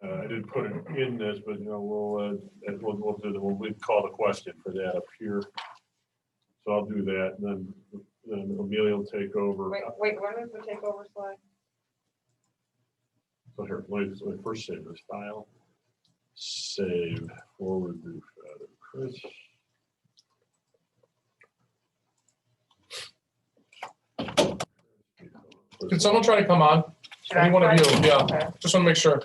I didn't put it in this, but we'll call the question for that up here. So I'll do that, and then Amelia will take over. Wait, when is the takeover slide? So here, let me first save this file. Save, forward to Chris. Can someone try to come on? Should I Any one of try? you, yeah. Okay. Just want to make sure.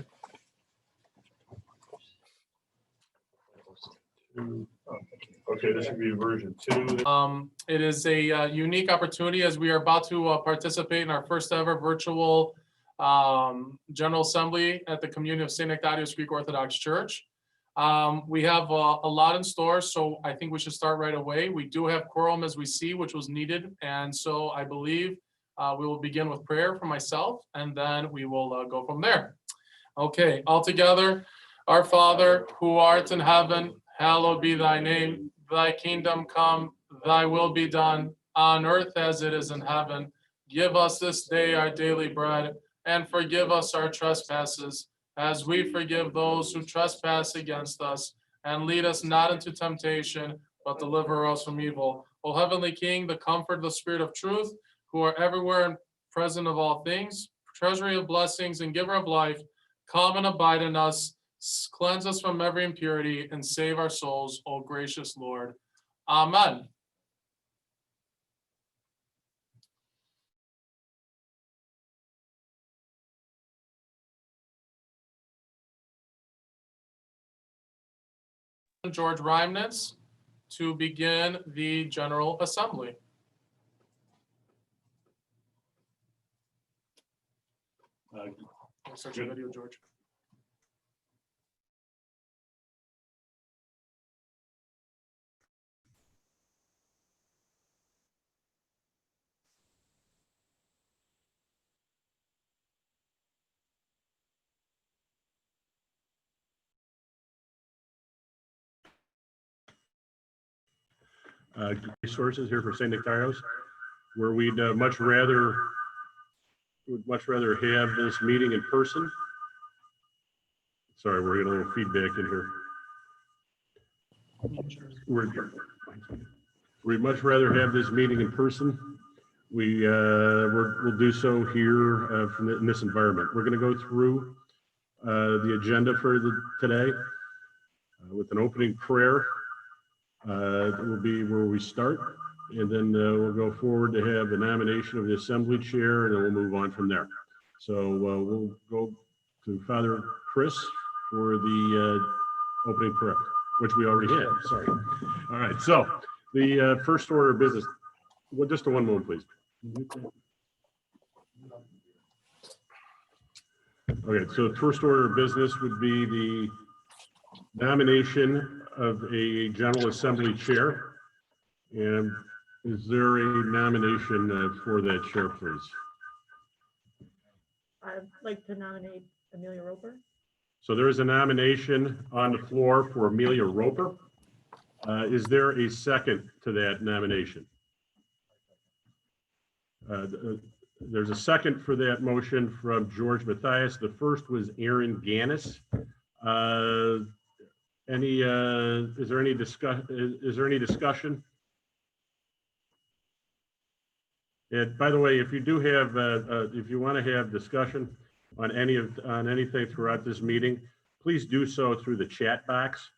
Okay, this would be version 2. It is a unique opportunity as we are about to participate in our first ever virtual General Assembly at the Communion of St. Nectarios Greek Orthodox Church. We have a lot in store, so I think we should start right away. We do have quorum as we see, which was needed, and so I believe we will begin with prayer for myself, and then we will go from there. Okay, all together. Our Father, who art in heaven, hallowed be thy name. Thy kingdom come, thy will be done, on earth as it is in heaven. Give us this day our daily bread, and forgive us our trespasses, as we forgive those who trespass against us. And lead us not into temptation, but deliver us from evil. O heavenly King, the comfort of the Spirit of truth, who are everywhere and present of all things, treasury of blessings and giver of life, come and abide in us, cleanse us from every impurity, and save our souls, O gracious Lord. Amen. George Reimnitz to begin the General Assembly. Start your video, George. Resources here for St. Nectarios, where we'd much rather have this meeting in person. Sorry, we're getting a little feedback in here. We'd much rather have this meeting in person. We'll do so here in this environment. We're going to go through the agenda for today with an opening prayer. It will be where we start, and then we'll go forward to have the nomination of the assembly chair, and then we'll move on from there. So we'll go to Father Chris for the opening prayer, which we already had. Sorry. All right. So the first order of business. Well, just a one moment, please. Okay. So the first order of business would be the nomination of a General Assembly chair. And is there a nomination for that chair, please? I'd like to nominate Amelia Roper. So there is a nomination on the floor for Amelia Roper. Is there a second to that nomination? There's a second for that motion from George Matthias. The first was Aaron Gannis. Is there any discussion? And by the way, if you do have, if you want to have discussion on anything throughout this meeting, please do so through the chat box,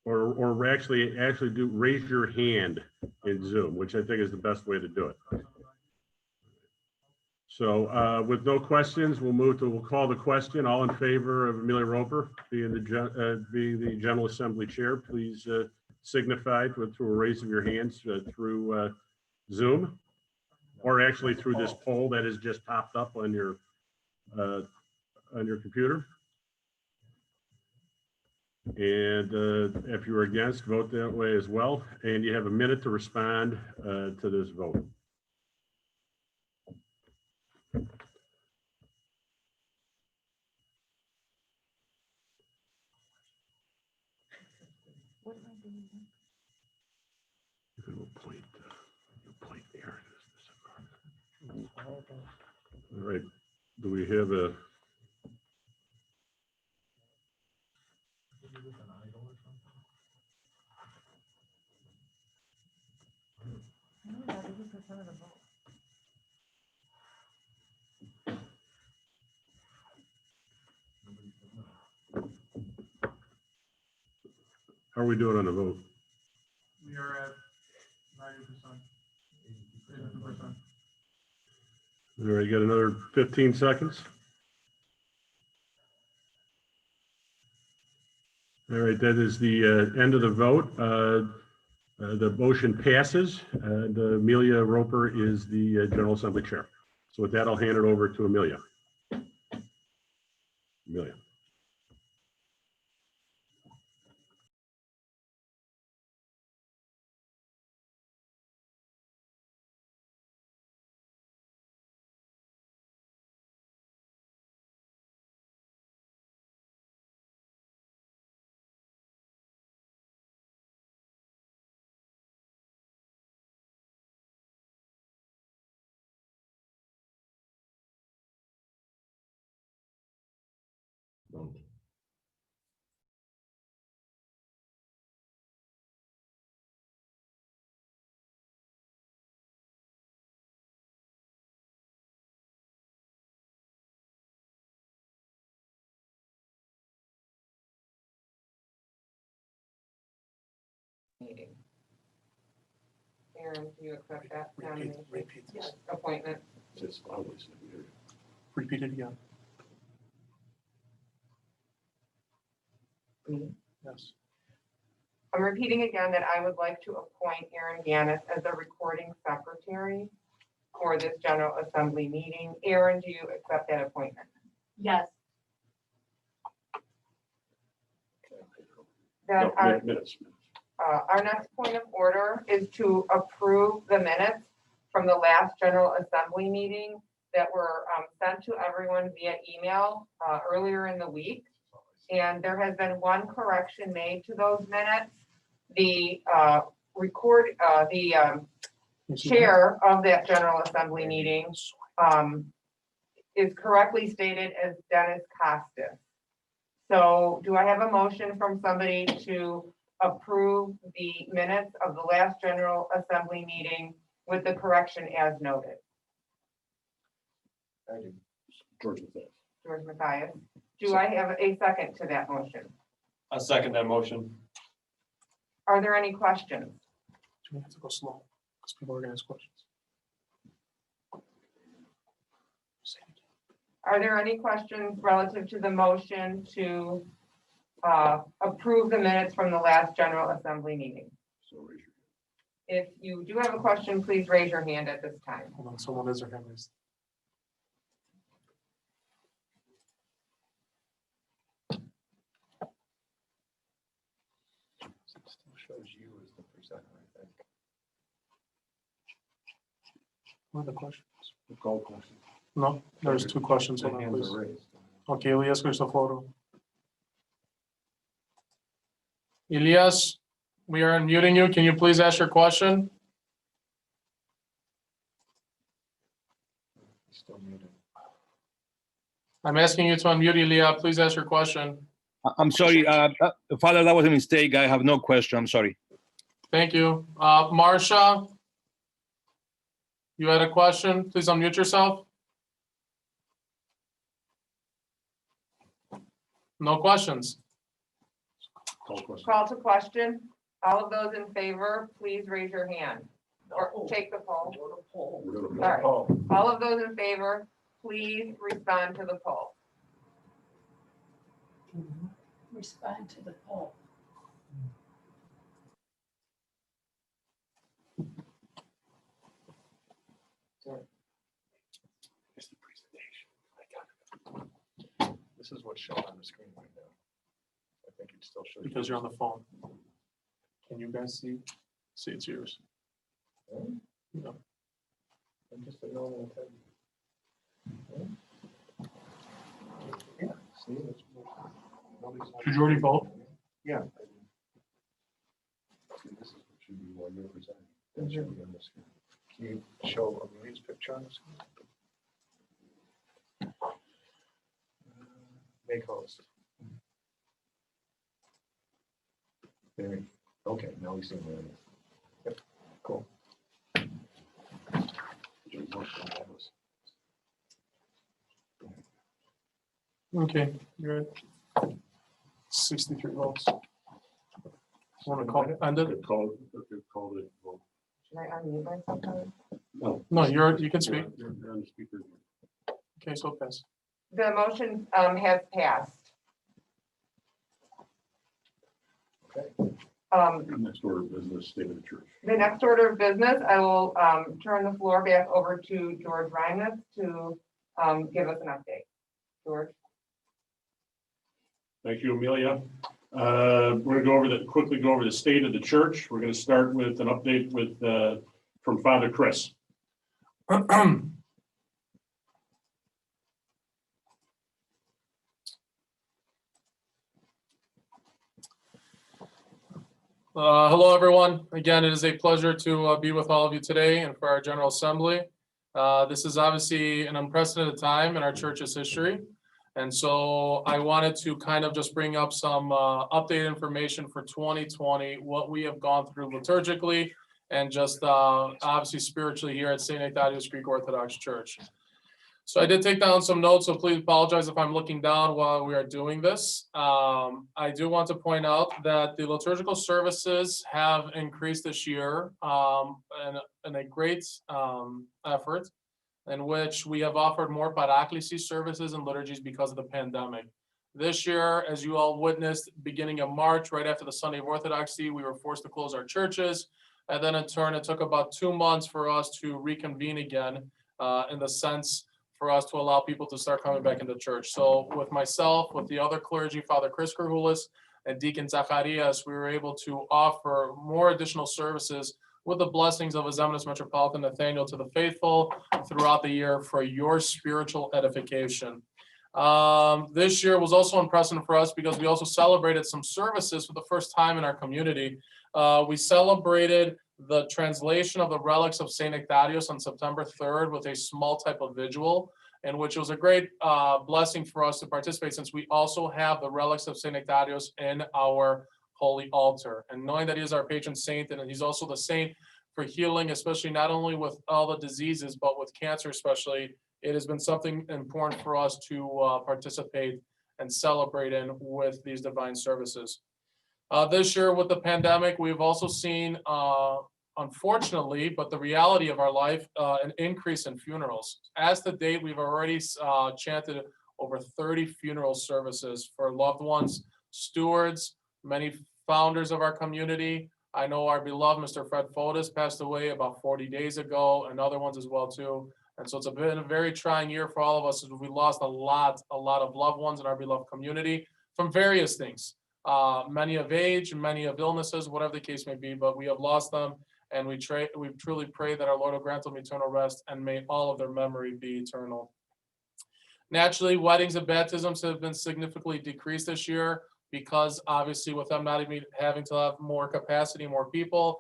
or actually do raise your hand in Zoom, which I think is the best way to do it. So with no questions, we'll call the question. All in favor of Amelia Roper being the General Assembly chair, please signify through a raise of your hands through Zoom, or actually through this poll that has just popped up on your computer. And if you're against, vote that way as well. And you have a minute to respond to this vote. What am I doing? You can appoint Aaron as the secretary. All right. Do we have a Turn it on. How are we doing on the vote? We are at 90%. 82%. All right, you got another 15 seconds? All right, that is the end of the vote. The motion passes, and Amelia Roper is the General Assembly Chair. So with that, I'll hand it over to Amelia. Amelia. Meeting. Aaron, do you accept that Repeat, nomination? repeat this. Yes, appointment. Just always. Repeat it again. Me. Yes. I'm repeating again that I would like to appoint Aaron Ganis as the recording secretary for this General Assembly meeting. Aaron, do you accept that appointment? Yes, Then Minutes. our next point of order is to approve the minutes from the last General Assembly meeting that were sent to everyone via email earlier in the week. And there has been one correction made to those minutes. The chair of that General Assembly meeting is correctly stated as Dennis Costas. So do I have a motion from somebody to approve the minutes of the last General Assembly meeting with the correction as noted? I do. George Matthias. George Matthias. Do I have a second to that motion? I'll second that motion. Are there any questions? We have to go slow because people are going to ask questions. Say it again. Are there any questions relative to the motion to approve the minutes from the last General Assembly meeting? If you do have a question, please raise your hand at this time. Hold on, someone is their hand raised. Still shows you as the presenter, I think. What are the questions? The call question. No, there's two questions. The Hold on, hands please. are raised. Okay, Elias Cristoforo. Elias, we are unmuting you. Can you please ask your question? Still muted. I'm asking you to unmute Elias. Please ask your question. I'm sorry, Father, that was a mistake. I have no question. I'm sorry. Thank you. Marcia, you had a question? Please unmute yourself. No questions. Call question. Call to question. All of those in favor, please raise your hand or take the poll. All right. Oh, All of those in favor, please respond to the poll. respond to the poll. it's the presentation. I got it. This is what's showing on the screen right now. I think it still shows. Because you're on the phone. Can you guys see? See, it's yours. Yeah. I'm just a normal type. Yeah, see, it's. nobody's- Did you already vote? Yeah. I did. See, this is what should be while you're presenting. That should be on the screen. Can you show Amelia's picture on the screen? Make host. There, okay, now we see where it is. Yep, cool. Okay, you're at 63 votes. Want to call it ended? Call it. Should I unmute myself? No. No, you can speak. You're on the speaker. Okay, so pass. The motion has passed. Next order of business, state of the church. The next order of business, I will turn the floor back over to George Reines to give us an update. George? Thank you, Amelia. We're going to quickly go over the state of the church. We're going to start with an update from Father Chris. Hello, everyone. Again, it is a pleasure to be with all of you today and for our General Assembly. This is obviously an unprecedented time in our church's history. And so I wanted to kind of just bring up some updated information for 2020, what we have gone through liturgically and just obviously spiritually here at St. Ignatius Greek Orthodox Church. So I did take down some notes, so please apologize if I'm looking down while we are doing this. I do want to point out that the liturgical services have increased this year in a great effort in which we have offered more paraklesis services and liturgies because of the pandemic. This year, as you all witnessed, beginning of March, right after the Sunday of Orthodoxy, we were forced to close our churches. And then in turn, it took about 2 months for us to reconvene again in the sense for us to allow people to start coming back into church. So with myself, with the other clergy, Father Chris Kerhulis and Deacon Zacharias, we were able to offer more additional services with the blessings of His Eminence Metropolitan Nathaniel to the faithful throughout the year for your spiritual edification. This year was also unprecedented for us because we also celebrated some services for the first time in our community. We celebrated the translation of the relics of St. Ignatius on September 3rd with a small type of vigil, in which it was a great blessing for us to participate since we also have the relics of St. Ignatius in our holy altar. And knowing that he is our patron saint and he's also the saint for healing, especially not only with all the diseases, but with cancer especially, it has been something important for us to participate and celebrate in with these divine services. This year with the pandemic, we've also seen, unfortunately, but the reality of our life, an increase in funerals. As to date, we've already chanted over 30 funeral services for loved ones, stewards, many founders of our community. I know our beloved Mr. Fred Fotis passed away about 40 days ago, and other ones as well too. And so it's been a very trying year for all of us. We lost a lot of loved ones in our beloved community from various things. Many of age, many of illnesses, whatever the case may be, but we have lost them. And we truly pray that our Lord will grant them eternal rest and may all of their memory be eternal. Naturally, weddings and baptisms have been significantly decreased this year because obviously with them not even having to have more capacity, more people,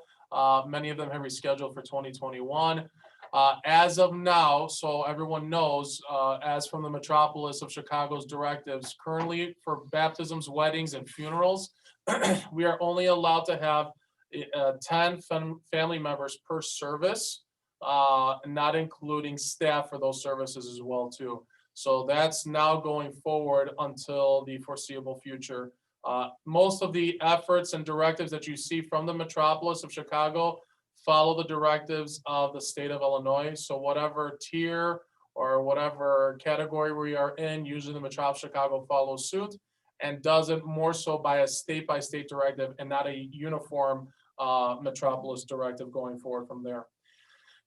many of them have rescheduled for 2021. As of now, so everyone knows, as from the metropolis of Chicago's directives, currently for baptisms, weddings, and funerals, we are only allowed to have 10 family members per service, not including staff for those services as well too. So that's now going forward until the foreseeable future. Most of the efforts and directives that you see from the metropolis of Chicago follow the directives of the state of Illinois. So whatever tier or whatever category we are in, usually the metropolis of Chicago follows suit and does it more so by a state-by-state directive and not a uniform metropolis directive going forward from there.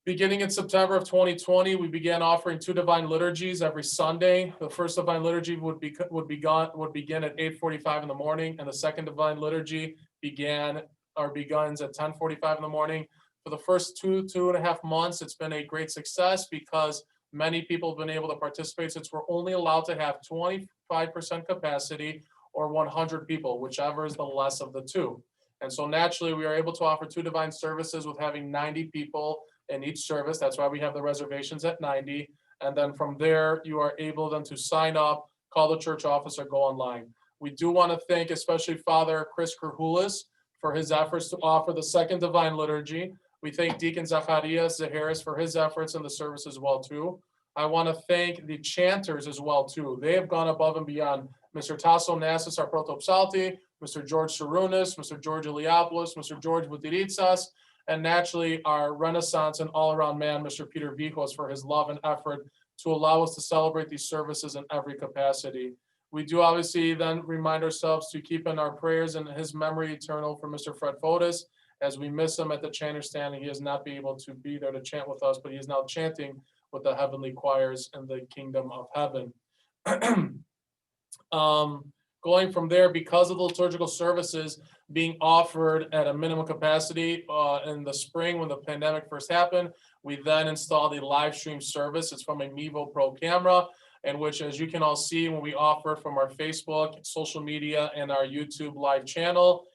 Beginning in September of 2020, we began offering 2 divine liturgies every Sunday. The first divine liturgy would begin at 8:45 in the morning, and the second divine liturgy begins at 10:45 in the morning. For the first two and a half months, it's been a great success because many people have been able to participate since we're only allowed to have 25% capacity or 100 people, whichever is the less of the two. And so naturally, we are able to offer 2 divine services with having 90 people in each service. That's why we have the reservations at 90. And then from there, you are able then to sign up, call the church office, or go online. We do want to thank especially Father Chris Kerhulis for his efforts to offer the second divine liturgy, We thank Deacon Zacharias Zaharis for his efforts in the service as well too. I want to thank the chanters as well too. They have gone above and beyond. Mr. Tasso Nassis, our protopsalti, Mr. George Sarunas, Mr. George Iliopoulos, Mr. George Butiritsas, and naturally our Renaissance and all-around man, Mr. Peter Vikos, for his love and effort to allow us to celebrate these services in every capacity. We do obviously then remind ourselves to keep in our prayers and his memory eternal for Mr. Fred Fotis, as we miss him at the chanter stand. He has not been able to be there to chant with us, but he is now chanting with the heavenly choirs in the kingdom of heaven. Going from there, because of the liturgical services being offered at a minimum capacity in the spring when the pandemic first happened, we then installed a live stream service. It's from a Mevo Pro camera, in which, as you can all see, when we offer from our Facebook, social media, and our YouTube live channel,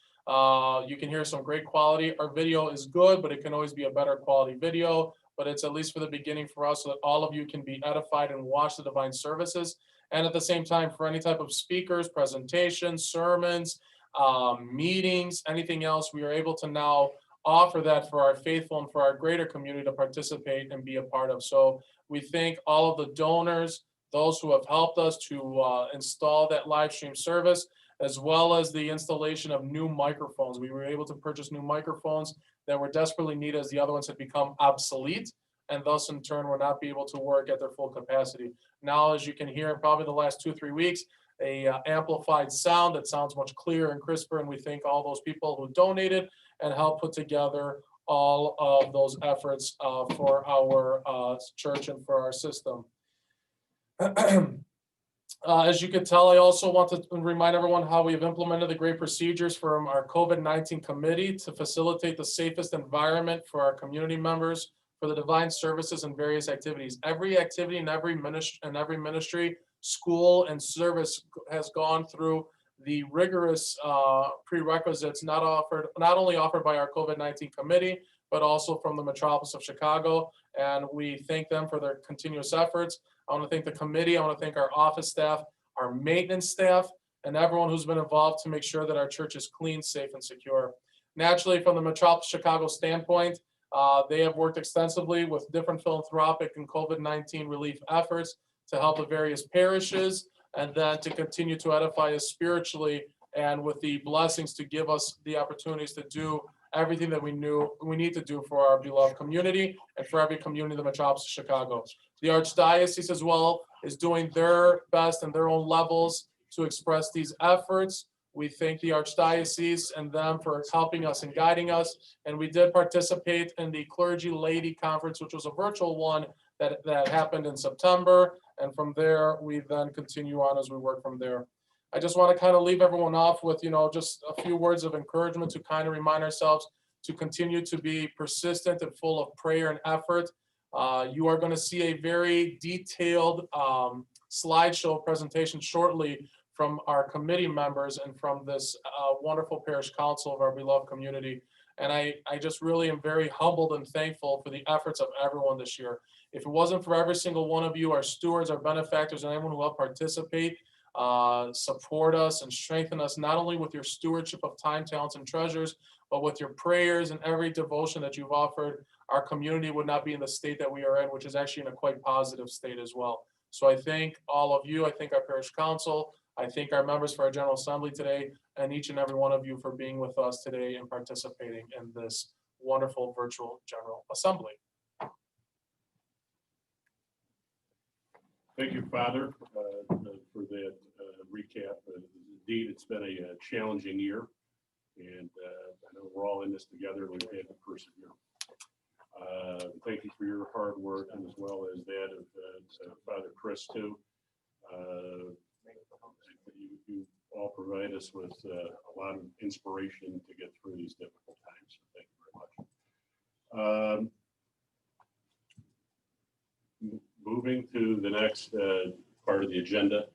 you can hear some great quality. Our video is good, but it can always be a better quality video, but it's at least for the beginning for us so that all of you can be edified and watch the divine services. And at the same time, for any type of speakers, presentations, sermons, meetings, anything else, we are able to now offer that for our faithful and for our greater community to participate and be a part of. So we thank all of the donors, those who have helped us to install that live stream service, as well as the installation of new microphones. We were able to purchase new microphones that were desperately needed as the other ones had become obsolete, and thus in turn were not be able to work at their full capacity. Now, as you can hear, probably the last 2-3 weeks, a amplified sound that sounds much clearer and crisper, and we thank all those people who donated and helped put together all of those efforts for our church and for our system. As you can tell, I also want to remind everyone how we have implemented the great procedures from our COVID-19 committee to facilitate the safest environment for our community members, for the divine services and various activities. Every activity in every ministry, school, and service has gone through the rigorous prerequisites not only offered by our COVID-19 committee, but also from the metropolis of Chicago. And we thank them for their continuous efforts. I want to thank the committee. I want to thank our office staff, our maintenance staff, and everyone who's been involved to make sure that our church is clean, safe, and secure. Naturally, from the metropolis of Chicago standpoint, they have worked extensively with different philanthropic and COVID-19 relief efforts to help the various parishes, and then to continue to edify us spiritually, and with the blessings to give us the opportunities to do everything that we knew we need to do for our beloved community and for every community in the metropolis of Chicago. The Archdiocese as well is doing their best in their own levels to express these efforts. We thank the Archdiocese and them for helping us and guiding us. And we did participate in the Clergy Lady Conference, which was a virtual one that happened in September. And from there, we then continue on as we work from there. I just want to kind of leave everyone off with, just a few words of encouragement to kind of remind ourselves to continue to be persistent and full of prayer and effort. You are going to see a very detailed slideshow presentation shortly from our committee members and from this wonderful parish council of our beloved community. And I just really am very humbled and thankful for the efforts of everyone this year. If it wasn't for every single one of you, our stewards, our benefactors, and everyone who helped participate, support us and strengthen us, not only with your stewardship of time, talents, and treasures, but with your prayers and every devotion that you've offered, our community would not be in the state that we are in, which is actually in a quite positive state as well. So I thank all of you. I thank our parish council. I thank our members for our General Assembly today, and each and every one of you for being with us today and participating in this wonderful virtual General Assembly. Thank you, Father, for that recap. Indeed, it's been a challenging year, and I know we're all in this together, and we've had to persevere. Thank you for your hard work, and as well as that of Father Chris, too. You all provide us with a lot of inspiration to get through these difficult times. So thank you very much. Moving to the next part of the agenda,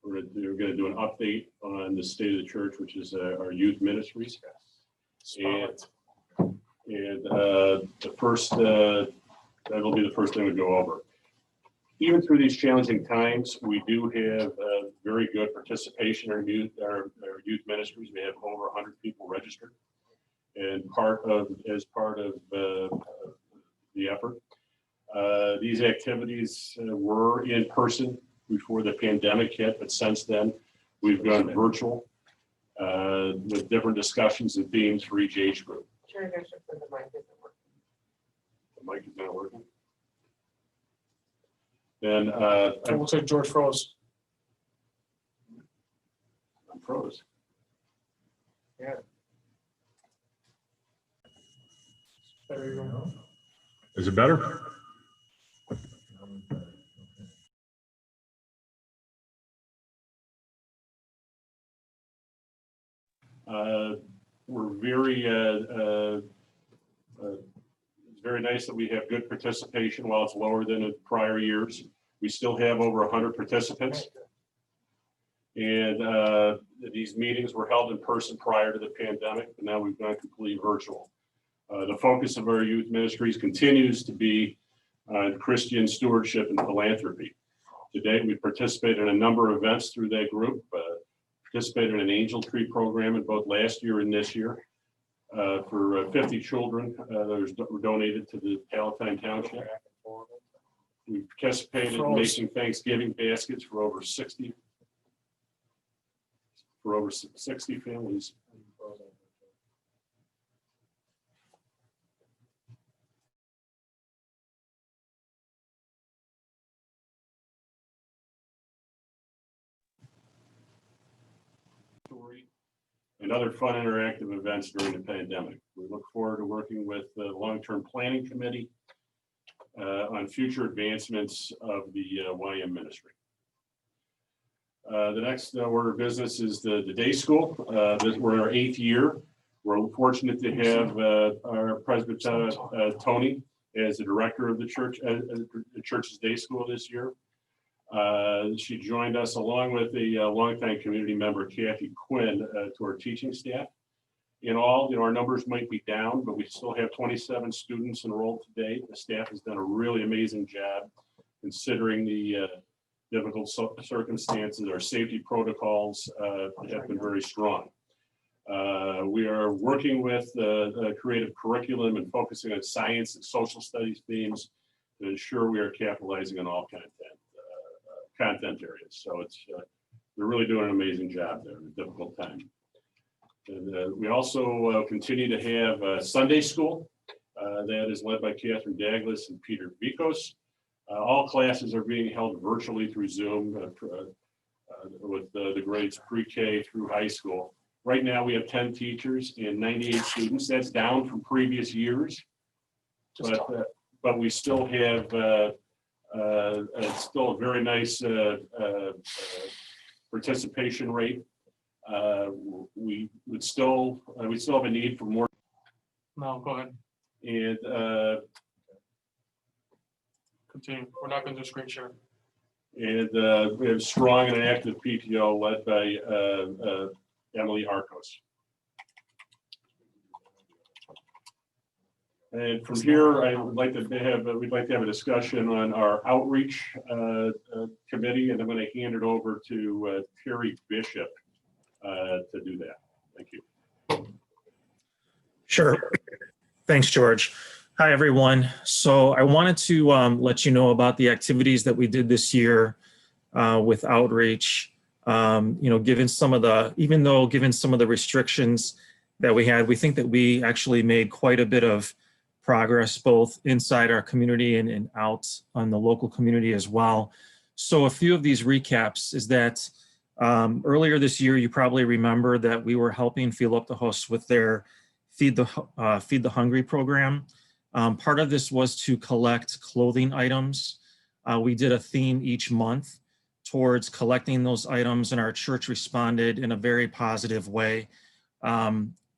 we're going to do an update on the state of the church, which is our youth ministries. And the first, that'll be the first thing we go over. Even through these challenging times, we do have very good participation in our youth ministries. We have over 100 people registered. and as part of the effort. These activities were in person before the pandemic hit, but since then we've gone virtual with different discussions and themes for each age group. Chair Bishop, the mic isn't working. The mic is not working. Then It looks like George froze. I'm froze. There you go. Is it better? We're it's very nice that we have good participation while it's lower than in prior years. We still have over 100 participants. And these meetings were held in person prior to the pandemic, but now we've gone completely virtual. The focus of our youth ministries continues to be on Christian stewardship and philanthropy. Today, we participated in a number of events through that group, participated in an angel tree program in both last year and this year for 50 children that were donated to the Palatine Township. We participated in making Thanksgiving baskets for over 60 families. And other fun interactive events during the pandemic. We look forward to working with the long-term planning committee on future advancements of the YM ministry. The next order of business is the day school. We're in our 8th year. We're fortunate to have our President Tony as the director of the church's day school this year. She joined us along with a longtime community member, Kathy Quinn, to our teaching staff. In all, our numbers might be down, but we still have 27 students enrolled today. The staff has done a really amazing job considering the difficult circumstances. Our safety protocols have been very strong. We are working with the creative curriculum and focusing on science and social studies themes to ensure we are capitalizing on all content areas. So they're really doing an amazing job there in a difficult time. And we also continue to have Sunday school that is led by Catherine Douglas and Peter Vikos. All classes are being held virtually through Zoom with the grades pre-K through high school. Right now we have 10 teachers and 98 students. That's down from previous years, but we still have it's still a very nice participation rate. We still have a need for more. No, go ahead. And Continue. We're not going to do screen share. and we have strong and active PTO led by Emily Arcos. And from here, we'd like to have a discussion on our outreach committee, and I'm going to hand it over to Terry Bishop to do that. Thank you. Sure. Thanks, George. Hi, everyone. So I wanted to let you know about the activities that we did this year with outreach. Given some of the restrictions that we had, we think that we actually made quite a bit of progress both inside our community and out on the local community as well. So a few of these recaps is that earlier this year, you probably remember that we were helping Philip the Host with their Feed the Hungry program. Part of this was to collect clothing items. We did a theme each month towards collecting those items, and our church responded in a very positive way.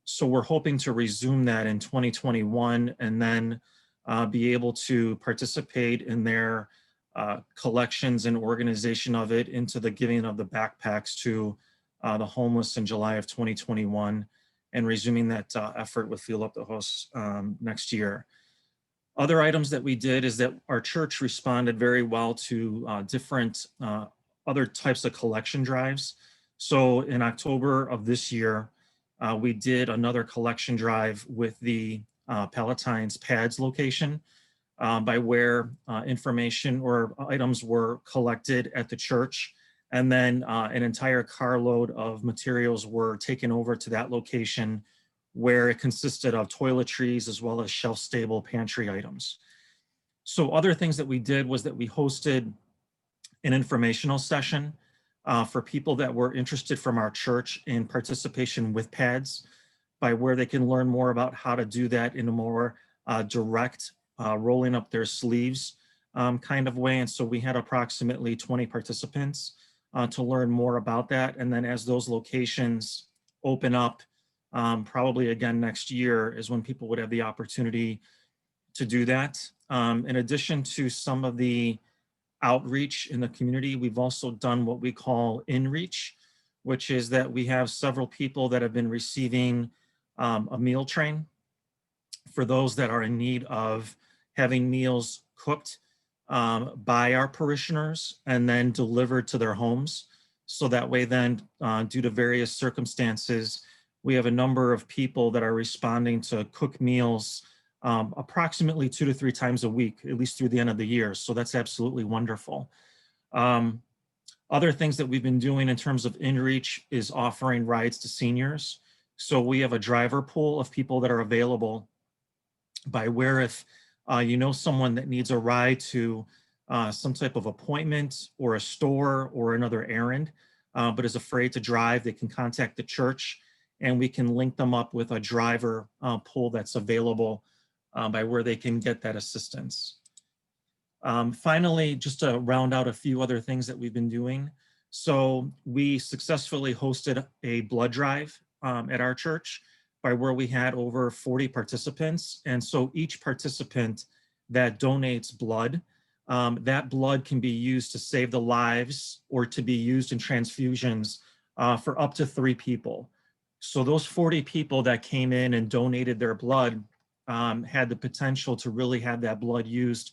So we're hoping to resume that in 2021 and then be able to participate in their collections and organization of it into the giving of the backpacks to the homeless in July of 2021 and resuming that effort with Philip the Host next year. Other items that we did is that our church responded very well to different other types of collection drives. So in October of this year, we did another collection drive with the Palatine's Pads location by where information or items were collected at the church. And then an entire carload of materials were taken over to that location where it consisted of toiletries as well as shelf-stable pantry items. So other things that we did was that we hosted an informational session for people that were interested from our church in participation with pads, by where they can learn more about how to do that in a more direct, rolling up their sleeves kind of way. And so we had approximately 20 participants to learn more about that. And then as those locations open up, probably again next year is when people would have the opportunity to do that. In addition to some of the outreach in the community, we've also done what we call inreach, which is that we have several people that have been receiving a meal train for those that are in need of having meals cooked by our parishioners and then delivered to their homes. So that way then, due to various circumstances, we have a number of people that are responding to cook meals approximately 2 to 3 times a week, at least through the end of the year. So that's absolutely wonderful. Other things that we've been doing in terms of inreach is offering rides to seniors. So we have a driver pool of people that are available, by where if you know someone that needs a ride to some type of appointment or a store or another errand, but is afraid to drive, they can contact the church and we can link them up with a driver pool that's available by where they can get that assistance. Finally, just to round out a few other things that we've been doing. So we successfully hosted a blood drive at our church, by where we had over 40 participants. And so each participant that donates blood, that blood can be used to save the lives or to be used in transfusions for up to 3 people. So those 40 people that came in and donated their blood had the potential to really have that blood used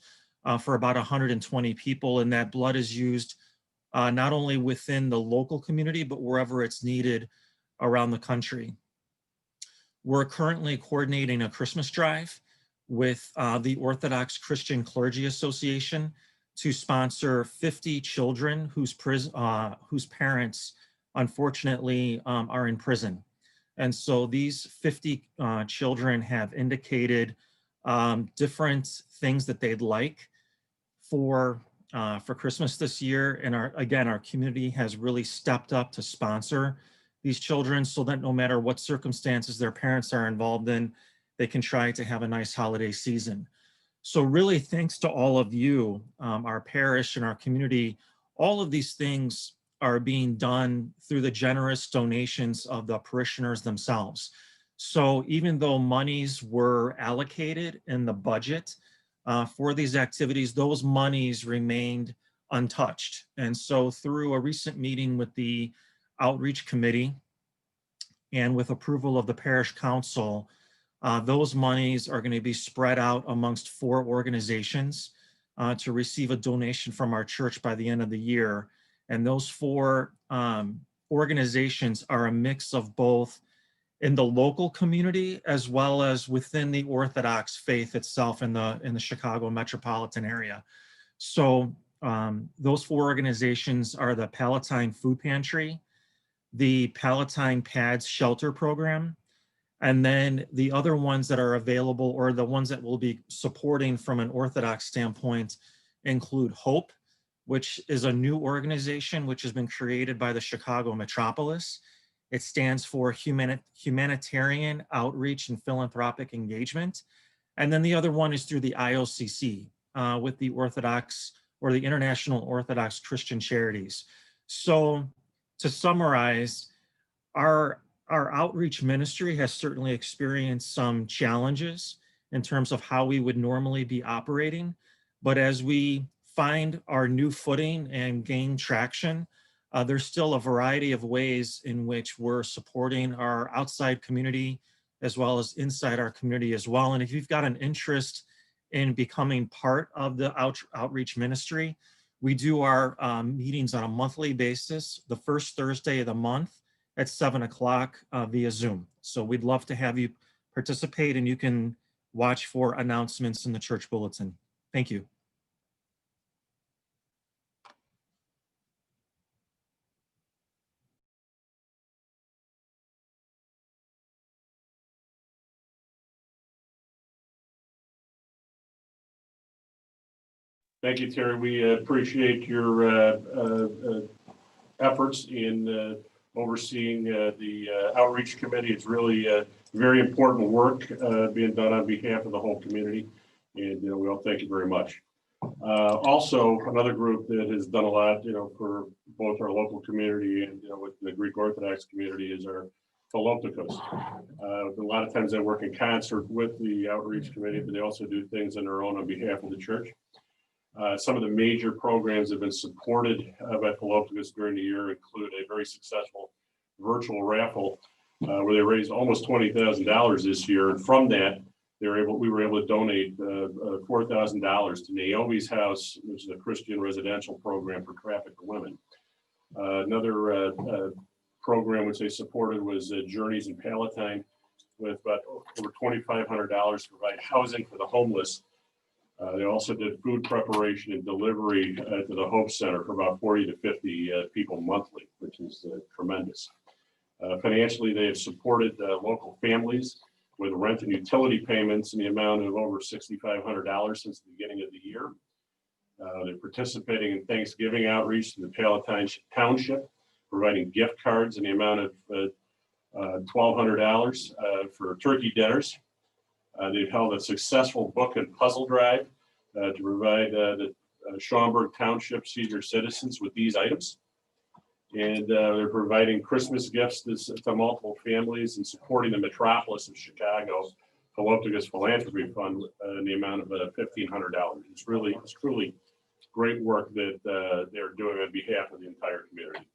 for about 120 people. And that blood is used not only within the local community, but wherever it's needed around the country. We're currently coordinating a Christmas drive with the Orthodox Christian Clergy Association to sponsor 50 children whose parents, unfortunately, are in prison. And so these 50 children have indicated different things that they'd like for Christmas this year. And our community has really stepped up to sponsor these children so that no matter what circumstances their parents are involved in, they can try to have a nice holiday season. So really thanks to all of you, our parish and our community, all of these things are being done through the generous donations of the parishioners themselves. So even though monies were allocated in the budget for these activities, those monies remained untouched. And so through a recent meeting with the Outreach Committee and with approval of the Parish Council, those monies are going to be spread out amongst 4 organizations to receive a donation from our church by the end of the year. And those 4 organizations are a mix of both in the local community as well as within the Orthodox faith itself in the Chicago metropolitan area. So those 4 organizations are the Palatine Food Pantry, the Palatine Pads Shelter Program, and then the other ones that are available, or the ones that we'll be supporting from an Orthodox standpoint, include HOPE, which is a new organization which has been created by the Chicago metropolis. It stands for Humanitarian Outreach and Philanthropic Engagement. And then the other one is through the IOCC with the Orthodox, or the International Orthodox Christian Charities. So to summarize, our outreach ministry has certainly experienced some challenges in terms of how we would normally be operating. But as we find our new footing and gain traction, there's still a variety of ways in which we're supporting our outside community as well as inside our community as well. And if you've got an interest in becoming part of the outreach ministry, we do our meetings on a monthly basis. The first Thursday of the month at 7 o'clock via Zoom. So we'd love to have you participate, and you can watch for announcements in the church bulletin. Thank you. Thank you, Terry. We appreciate your efforts in overseeing the outreach committee. It's really very important work being done on behalf of the whole community. And, we all thank you very much. Also, another group that has done a lot, for both our local community and, with the Greek Orthodox community is our Philoptochos. A lot of times they work in concert with the outreach committee, but they also do things on their own on behalf of the church. Some of the major programs that have been supported by Philoptochos during the year include a very successful virtual raffle where they raised almost $20,000 this year. And from that, we were able to donate $4,000 to Naomi's House, which is a Christian residential program for trafficked women. Another program which they supported was Journeys in Palatine, with about over $2,500 to provide housing for the homeless. They also did food preparation and delivery to the Hope Center for about 40 to 50 people monthly, which is tremendous. Financially, they have supported local families with rent and utility payments in the amount of over $6,500 since the beginning of the year. They're participating in Thanksgiving outreach to the Palatine Township, providing gift cards in the amount of $1,200 for turkey dinners. They've held a successful book and puzzle drive to provide the Schaumburg Township senior citizens with these items. And they're providing Christmas gifts to multiple families and supporting the metropolis of Chicago Philoptochos Philanthropy Fund in the amount of $1,500. It's truly great work that they're doing on behalf of the entire community.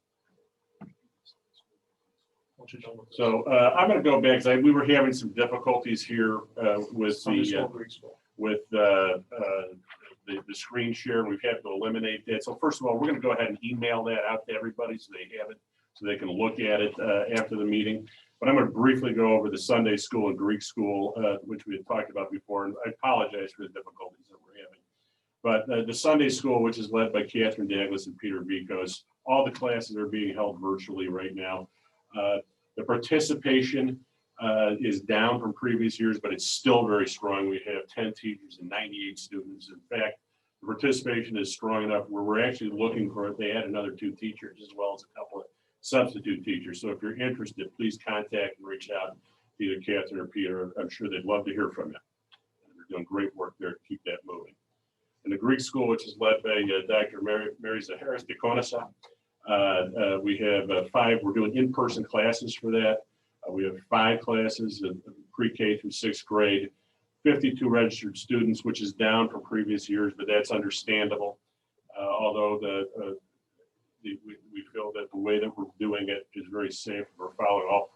So I'm going to go back because we were having some difficulties here with the screen share. We've had to eliminate that. So first of all, we're going to go ahead and email that out to everybody so they have it, so they can look at it after the meeting. But I'm going to briefly go over the Sunday school and Greek school, which we had talked about before. And I apologize for the difficulties that we're having. But the Sunday school, which is led by Catherine Douglas and Peter Vikos, all the classes are being held virtually right now. The participation is down from previous years, but it's still very strong. We have 10 teachers and 98 students. In fact, the participation is strong enough where we're actually looking for, they add another 2 teachers as well as a couple of substitute teachers. So if you're interested, please contact and reach out to either Catherine or Peter. I'm sure they'd love to hear from you. They're doing great work there to keep that moving. In the Greek school, which is led by Dr. Mary Zaharis Dikonasa, we have 5, we're doing in-person classes for that. We have 5 classes of pre-K through 6th grade, 52 registered students, which is down from previous years, but that's understandable. Although we feel that the way that we're doing it is very safe. We're following all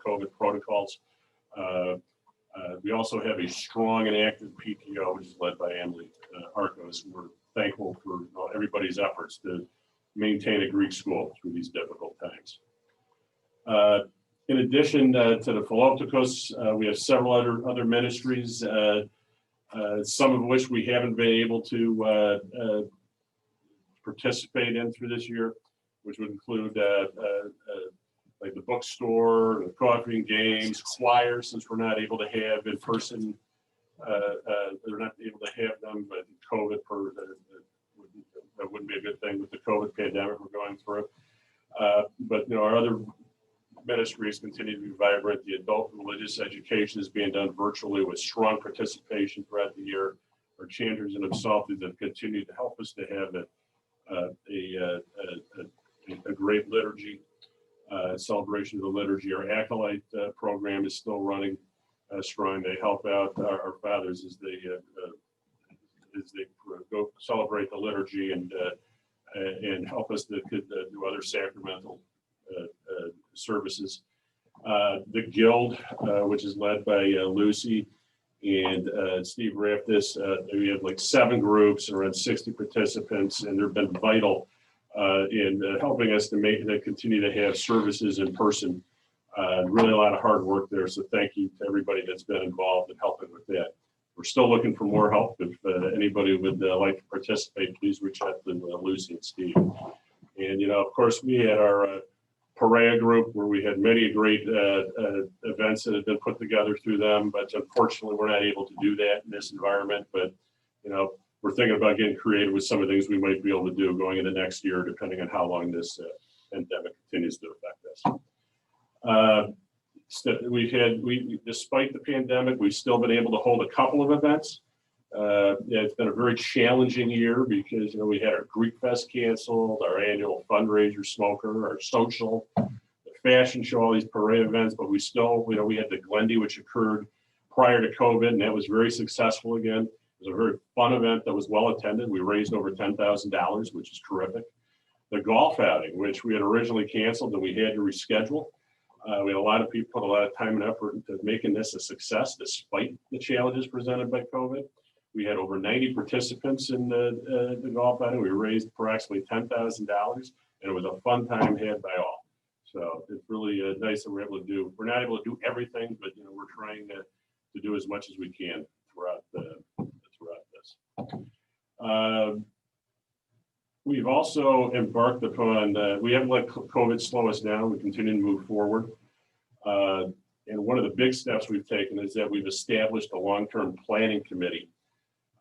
COVID protocols. We also have a strong and active PTO, which is led by Emily Arcos. We're thankful for everybody's efforts to maintain a Greek school through these difficult times. In addition to the Philoptochos, we have several other ministries, some of which we haven't been able to participate in through this year, which would include like the bookstore, the coffee and games, choir, since we're not able to have in person, they're not able to have them, but COVID, that wouldn't be a good thing with the COVID pandemic we're going through. But our other ministries continue to be vibrant. The adult religious education is being done virtually with strong participation throughout the year. Our chanters and absolvers have continued to help us to have a great liturgy, celebration of the liturgy. Our acolyte program is still running strong. They help out our fathers as they go celebrate the liturgy and help us to do other sacramental services. The Guild, which is led by Lucy and Steve Raftis, we have like 7 groups and around 60 participants, and they've been vital in helping us to continue to have services in person. Really a lot of hard work there. So thank you to everybody that's been involved in helping with that. We're still looking for more help. If anybody would like to participate, please reach out to Lucy and Steve. And, of course, we had our Parea group where we had many great events that have been put together through them. But unfortunately, we're not able to do that in this environment. But, we're thinking about getting creative with some of the things we might be able to do going into next year, depending on how long this pandemic continues to affect us. Despite the pandemic, we've still been able to hold a couple of events. It's been a very challenging year because, we had our Greek Fest canceled, our annual fundraiser smoker, our social, the fashion show, all these parade events, but we still, we had the Glendy, which occurred prior to COVID, and that was very successful again. It was a very fun event that was well attended. We raised over $10,000, which is terrific. The golf outing, which we had originally canceled and we had to reschedule. We had a lot of people put a lot of time and effort into making this a success, despite the challenges presented by COVID. We had over 90 participants in the golf outing. We raised approximately $10,000, and it was a fun time had by all. So it's really nice that we're able to do. We're not able to do everything, but we're trying to do as much as we can throughout this. We've also embarked upon, we haven't let COVID slow us down. We continue to move forward. And one of the big steps we've taken is that we've established a long-term planning committee.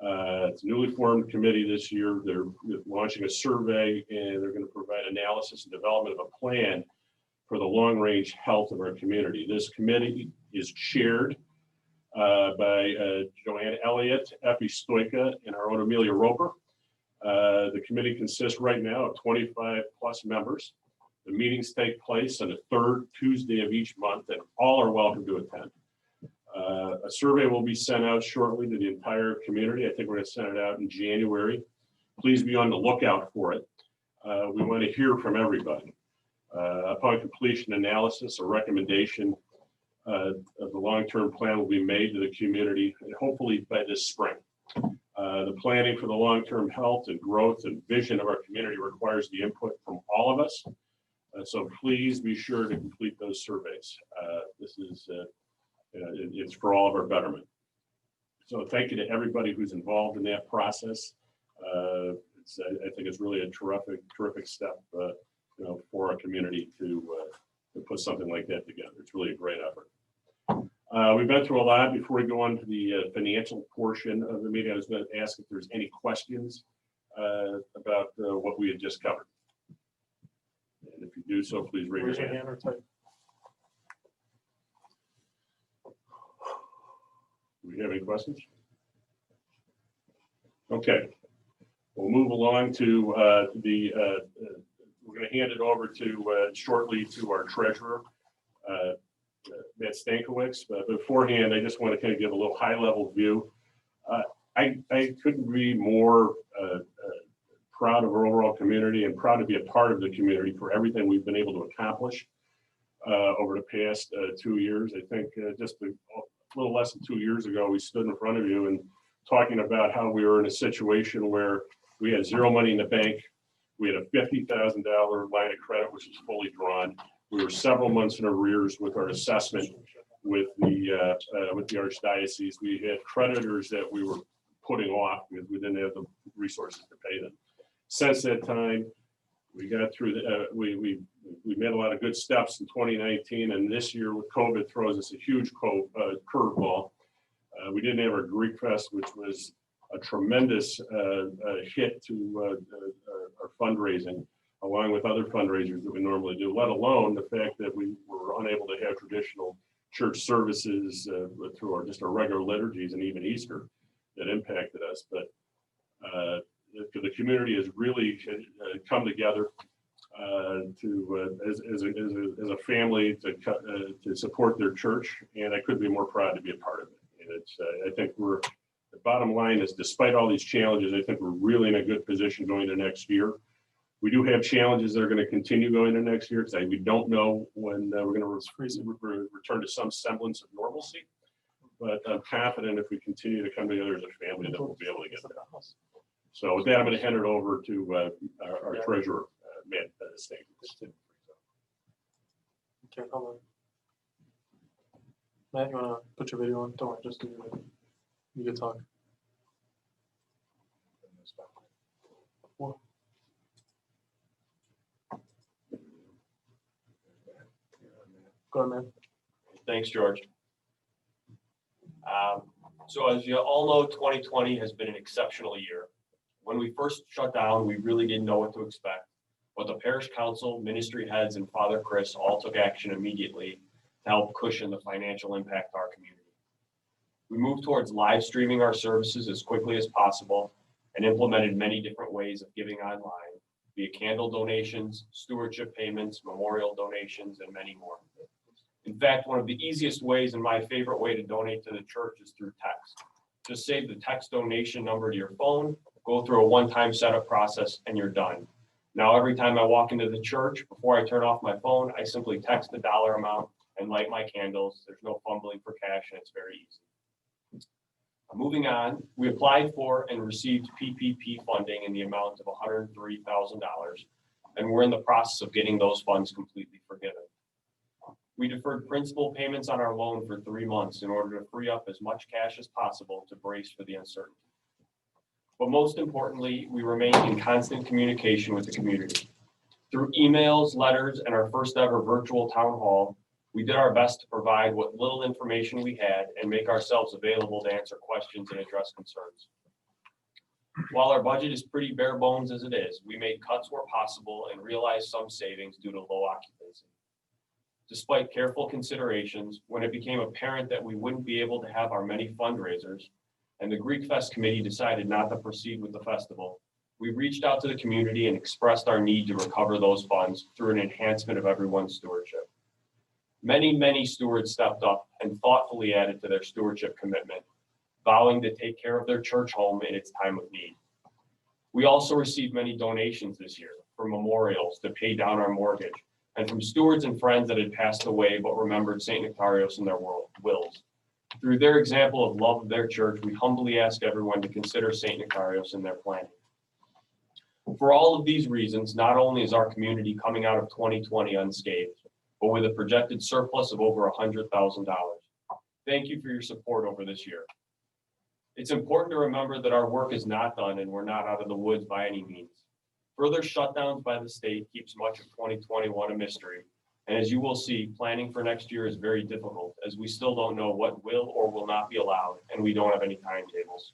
It's a newly formed committee this year. They're launching a survey, and they're going to provide analysis and development of a plan for the long-range health of our community. This committee is chaired by Joanne Elliott, Effie Stoika, and our own Amelia Roper. The committee consists right now of 25 plus members. The meetings take place on the third Tuesday of each month, and all are welcome to attend. A survey will be sent out shortly to the entire community. I think we're going to send it out in January. Please be on the lookout for it. We want to hear from everybody. Upon completion analysis, a recommendation of the long-term plan will be made to the community, and hopefully by this spring. The planning for the long-term health and growth and vision of our community requires the input from all of us. So please be sure to complete those surveys. This is, it's for all of our betterment. So thank you to everybody who's involved in that process. I think it's really a terrific step, for our community to put something like that together. It's really a great effort. We've been through a lot. Before we go on to the financial portion of the meeting, I was going to ask if there's any questions about what we had just covered. And if you do so, please raise your hand. or type. Do we have any questions? Okay, we'll move along to we're going to hand it over to shortly to our treasurer, Matt Stankiewicz. But beforehand, I just want to kind of give a little high-level view. I couldn't be more proud of our overall community and proud to be a part of the community for everything we've been able to accomplish over the past 2 years. I think just a little less than 2 years ago, we stood in front of you and talking about how we were in a situation where we had zero money in the bank. We had a $50,000 line of credit, which was fully drawn. We were several months in arrears with our assessment with the Archdiocese. We had creditors that we were putting off because we didn't have the resources to pay them. Since that time, we got through we made a lot of good steps in 2019, and this year with COVID throws us a huge curveball. We didn't have our Greek Fest, which was a tremendous hit to our fundraising, along with other fundraisers that we normally do, let alone the fact that we were unable to have traditional church services through our regular liturgies and even Easter that impacted us. But the community has really come together as a family to support their church, and I couldn't be more proud to be a part of it. And it's I think the bottom line is, despite all these challenges, I think we're really in a good position going into next year. We do have challenges that are going to continue going into next year because we don't know when we're going to return to some semblance of normalcy. But I'm confident if we continue to come together as a family, that we'll be able to get there. So with that, I'm going to hand it over to our treasurer, the state. This didn't freeze up. Okay, hold on. Matt, you wanna put your video on? Don't worry, just do your video. You can talk. Go ahead, man. Thanks, George. So as you all know, 2020 has been an exceptional year. When we first shut down, we really didn't know what to expect. But the parish council, ministry heads, and Father Chris all took action immediately to help cushion the financial impact to our community. We moved towards live streaming our services as quickly as possible and implemented many different ways of giving online, via candle donations, stewardship payments, memorial donations, and many more. In fact, one of the easiest ways and my favorite way to donate to the church is through text. Just save the text donation number to your phone, go through a one-time setup process, and you're done. Now, every time I walk into the church, before I turn off my phone, I simply text the dollar amount and light my candles. There's no fumbling for cash, and it's very easy. Moving on, we applied for and received PPP funding in the amount of $103,000, and we're in the process of getting those funds completely forgiven. We deferred principal payments on our loan for 3 months in order to free up as much cash as possible to brace for the uncertainty. But most importantly, we remain in constant communication with the community. Through emails, letters, and our first ever virtual town hall, we did our best to provide what little information we had and make ourselves available to answer questions and address concerns. While our budget is pretty bare bones as it is, we made cuts where possible and realized some savings due to low occupancy. Despite careful considerations, when it became apparent that we wouldn't be able to have our many fundraisers, and the Greek Fest committee decided not to proceed with the festival, we reached out to the community and expressed our need to recover those funds through an enhancement of everyone's stewardship. Many stewards stepped up and thoughtfully added to their stewardship commitment, vowing to take care of their church home in its time of need. We also received many donations this year for memorials to pay down our mortgage, and from stewards and friends that had passed away but remembered St. Nectarios in their wills. Through their example of love of their church, we humbly ask everyone to consider St. Nectarios in their planning. For all of these reasons, not only is our community coming out of 2020 unscathed, but with a projected surplus of over $100,000. Thank you for your support over this year. It's important to remember that our work is not done and we're not out of the woods by any means. Further shutdowns by the state keeps much of 2021 a mystery. And as you will see, planning for next year is very difficult as we still don't know what will or will not be allowed, and we don't have any timetables.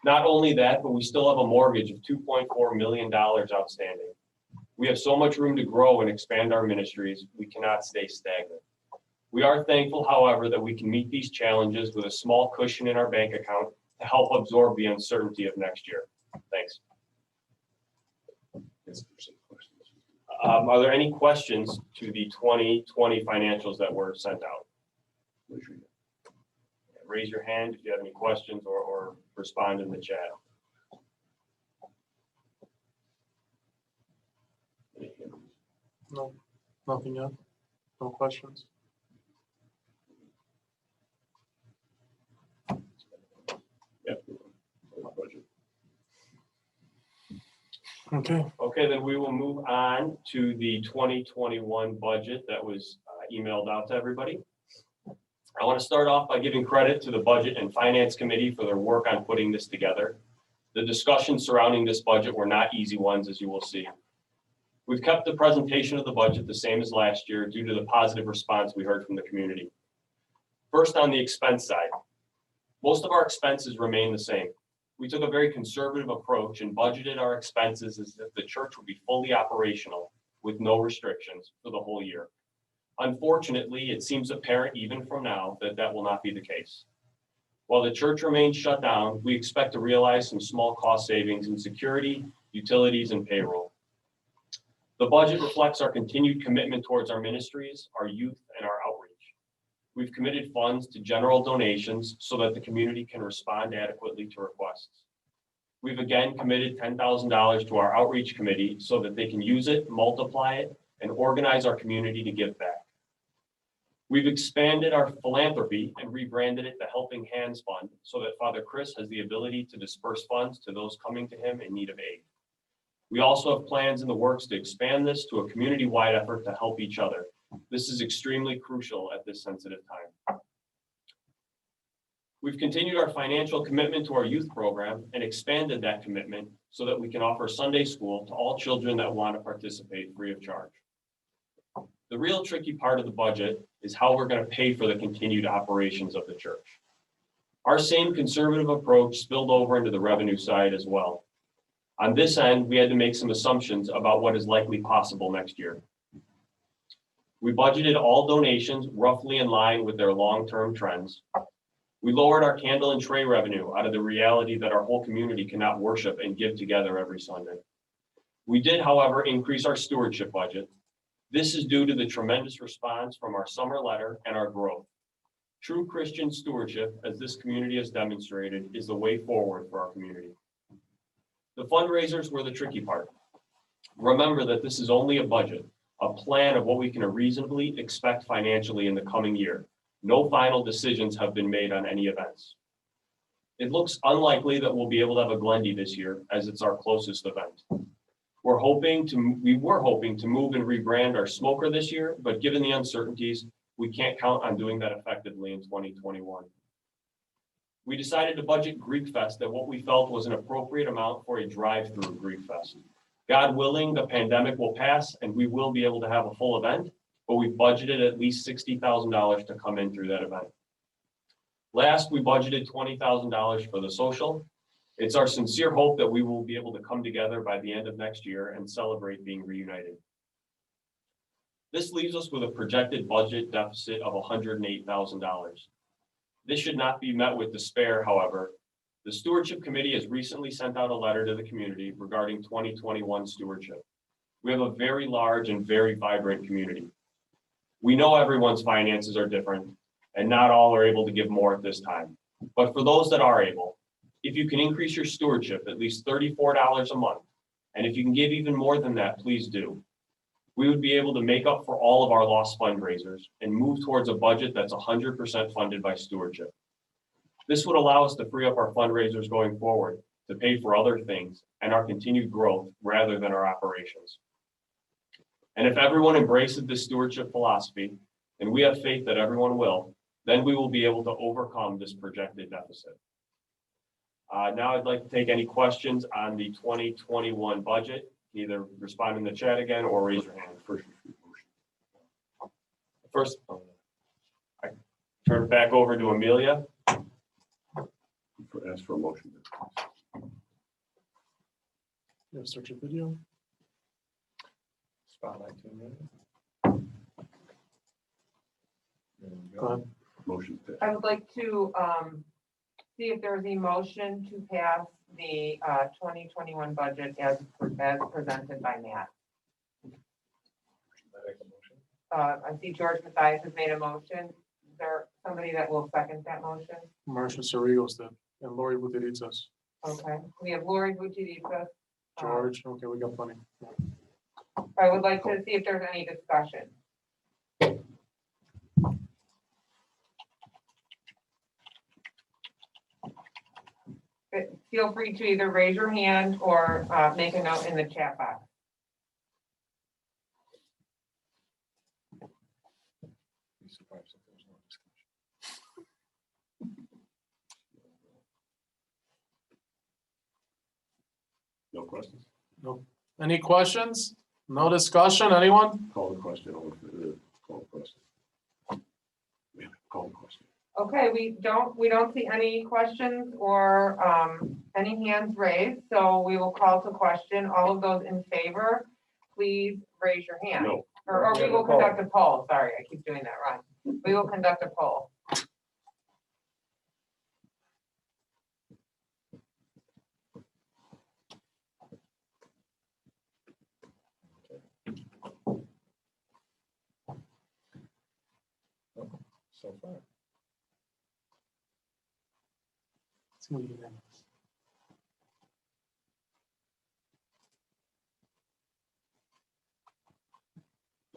Not only that, but we still have a mortgage of $2.4 million outstanding. We have so much room to grow and expand our ministries, we cannot stay stagnant. We are thankful, however, that we can meet these challenges with a small cushion in our bank account to help absorb the uncertainty of next year. Thanks. Are there any questions to the 2020 financials that were sent out? Raise your hand if you have any questions or respond in the chat. No, nothing yet. No questions. Okay. Okay, then we will move on to the 2021 budget that was emailed out to everybody. I want to start off by giving credit to the Budget and Finance Committee for their work on putting this together. The discussions surrounding this budget were not easy ones, as you will see. We've kept the presentation of the budget the same as last year due to the positive response we heard from the community. First, on the expense side, most of our expenses remain the same. We took a very conservative approach and budgeted our expenses as if the church would be fully operational with no restrictions for the whole year. Unfortunately, it seems apparent even from now that that will not be the case. While the church remains shut down, we expect to realize some small cost savings in security, utilities, and payroll. The budget reflects our continued commitment towards our ministries, our youth, and our outreach. We've committed funds to general donations so that the community can respond adequately to requests. We've again committed $10,000 to our outreach committee so that they can use it, multiply it, and organize our community to give back. We've expanded our philanthropy and rebranded it the Helping Hands Fund so that Father Chris has the ability to disperse funds to those coming to him in need of aid. We also have plans in the works to expand this to a community-wide effort to help each other. This is extremely crucial at this sensitive time. We've continued our financial commitment to our youth program and expanded that commitment so that we can offer Sunday school to all children that want to participate free of charge. The real tricky part of the budget is how we're going to pay for the continued operations of the church. Our same conservative approach spilled over into the revenue side as well. On this end, we had to make some assumptions about what is likely possible next year. We budgeted all donations roughly in line with their long-term trends. We lowered our candle and tray revenue out of the reality that our whole community cannot worship and give together every Sunday. We did, however, increase our stewardship budget. This is due to the tremendous response from our summer letter and our growth. True Christian stewardship, as this community has demonstrated, is the way forward for our community. The fundraisers were the tricky part. Remember that this is only a budget, a plan of what we can reasonably expect financially in the coming year. No final decisions have been made on any events. It looks unlikely that we'll be able to have a Glendy this year, as it's our closest event. We were hoping to move and rebrand our smoker this year, but given the uncertainties, we can't count on doing that effectively in 2021. We decided to budget Greek Fest at what we felt was an appropriate amount for a drive-through Greek Fest. God willing, the pandemic will pass and we will be able to have a full event, but we budgeted at least $60,000 to come in through that event. Last, we budgeted $20,000 for the social. It's our sincere hope that we will be able to come together by the end of next year and celebrate being reunited. This leaves us with a projected budget deficit of $108,000. This should not be met with despair, however. The Stewardship Committee has recently sent out a letter to the community regarding 2021 stewardship. We have a very large and very vibrant community. We know everyone's finances are different and not all are able to give more at this time. But for those that are able, if you can increase your stewardship at least $34 a month, and if you can give even more than that, please do. We would be able to make up for all of our lost fundraisers and move towards a budget that's 100% funded by stewardship. This would allow us to free up our fundraisers going forward to pay for other things and our continued growth rather than our operations. And if everyone embraces this stewardship philosophy, and we have faith that everyone will, then we will be able to overcome this projected deficit. Now I'd like to take any questions on the 2021 budget. Either respond in the chat again or raise your hand. First, I turn it back over to Amelia. Ask for a motion. You have search a video. Spotlight 2 minutes. There we Go go. ahead. Motion. I would like to see if there's a motion to pass the 2021 budget as presented by Matt. I make a motion. I see George Mathias has made a motion. Is there somebody that will second that motion? Marcia Cerritos did, and Lori Buteritzas. Okay, we have Lori Bucciditas. George, okay, we got plenty. I would like to see if there's any discussion. Feel free to either raise your hand or make a note in the chat box. Be surprised if there's no discussion. No questions? Any questions? No discussion, anyone? Call the question. Call the question. Yeah, call the question. Okay, we don't see any questions or any hands raised, so we will call to question. All of those in favor, please raise your hand. No. Or we will conduct a poll. Sorry, I keep doing that wrong. We will conduct a poll. So far. It's gonna be unanimous.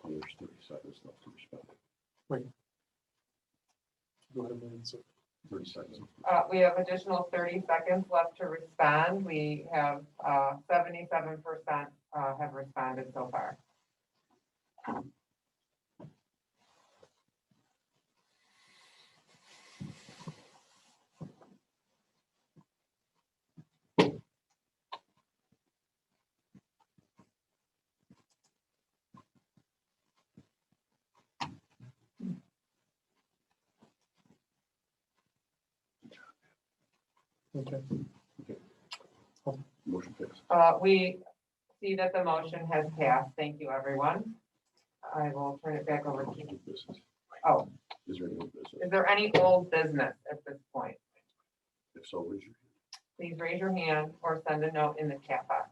There's 30 seconds left to respond. Go ahead and answer. 30 seconds. We have additional 30 seconds left to respond. We have 77% have responded so far. Okay. Motion passed. We see that the motion has passed. Thank you, everyone. I will turn it back over to you. New business. Oh, Is there any new business? is there any old business at this point? If so, raise your Please raise your hand or send a note in the chat box.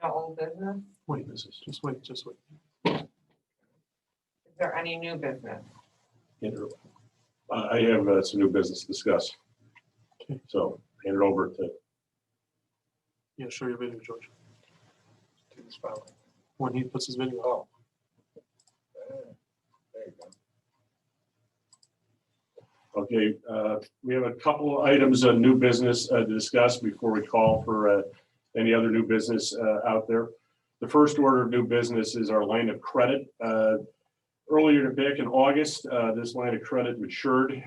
No old business? Wait, business. just wait, just wait. Is there any new business? Andrew, I have some new business to discuss. Okay. So hand it over to. Yeah, show your video, George. to this file. When he puts his video out. There you go. Okay, we have a couple of items of new business to discuss before we call for any other new business out there. The first order of new business is our line of credit. Earlier back in August, this line of credit matured.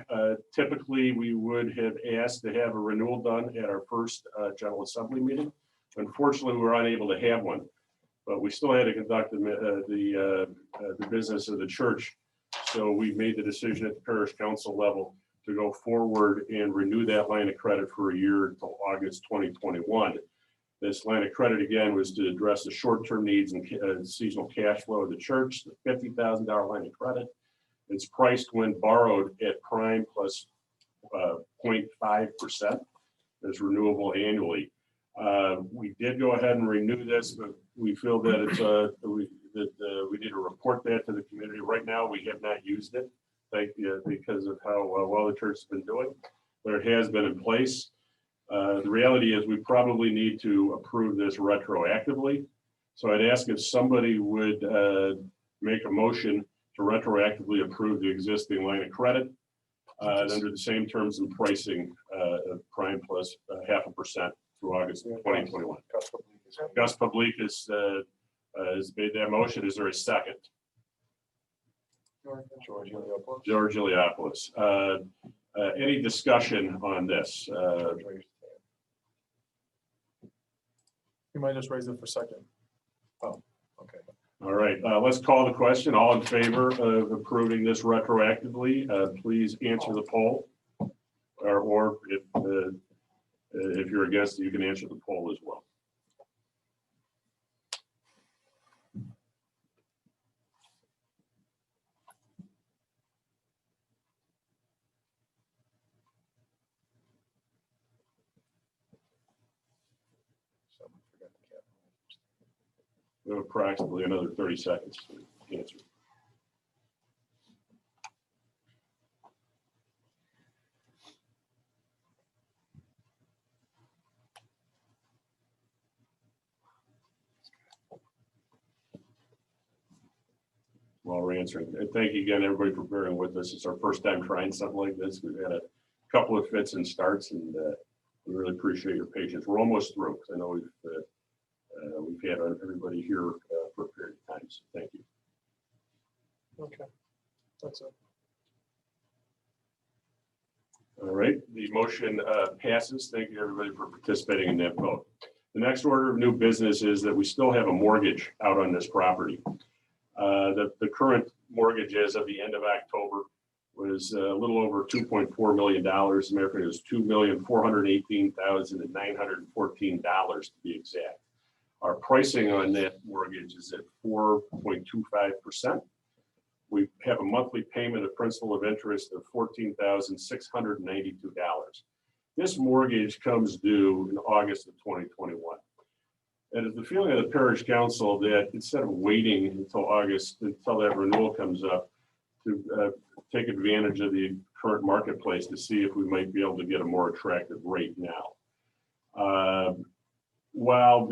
Typically, we would have asked to have a renewal done at our first General Assembly meeting. Unfortunately, we were unable to have one, but we still had to conduct the business of the church. So we made the decision at the parish council level to go forward and renew that line of credit for a year until August 2021. This line of credit, again, was to address the short-term needs and seasonal cash flow of the church, the $50,000 line of credit. It's priced when borrowed at prime plus 0.5%. It's renewable annually. We did go ahead and renew this, but we feel that we need to report that to the community. Right now, we have not used it, because of how well the church has been doing, but it has been in place. The reality is we probably need to approve this retroactively. So I'd ask if somebody would make a motion to retroactively approve the existing line of credit under the same terms and pricing of prime plus 0.5% through August 2021. Gus Public has made that motion. Is there a second? George Iliopoulos. Any discussion on this? You might just raise it for a second. Okay. All right, let's call the question. All in favor of approving this retroactively, please answer the poll. Or if you're against it, you can answer the poll as well. We have approximately another 30 seconds to answer. While we're answering, and thank you again, everybody, for bearing with us. It's our first time trying something like this. We've had a couple of fits and starts, and we really appreciate your patience. We're almost through, because I know we've had everybody here for a period of time, so thank you. Okay, that's it. All right, the motion passes. Thank you, everybody, for participating in that vote. The next order of new business is that we still have a mortgage out on this property. The current mortgage as of the end of October was a little over $2.4 million. American is $2,418,914 to be exact. Our pricing on that mortgage is at 4.25%. We have a monthly payment of principal of interest of $14,692. This mortgage comes due in August of 2021. And it's the feeling of the parish council that instead of waiting until August, until that renewal comes up, to take advantage of the current marketplace to see if we might be able to get a more attractive rate now. While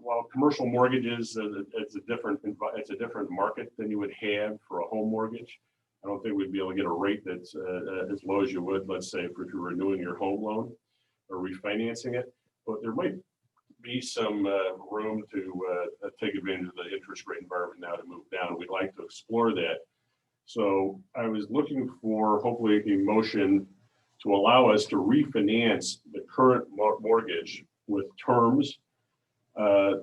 while commercial mortgages, it's a different market than you would have for a home mortgage. I don't think we'd be able to get a rate that's as low as you would, let's say, if you're renewing your home loan or refinancing it. But there might be some room to take advantage of the interest rate environment now to move down. We'd like to explore that. So I was looking for hopefully a motion to allow us to refinance the current mortgage with terms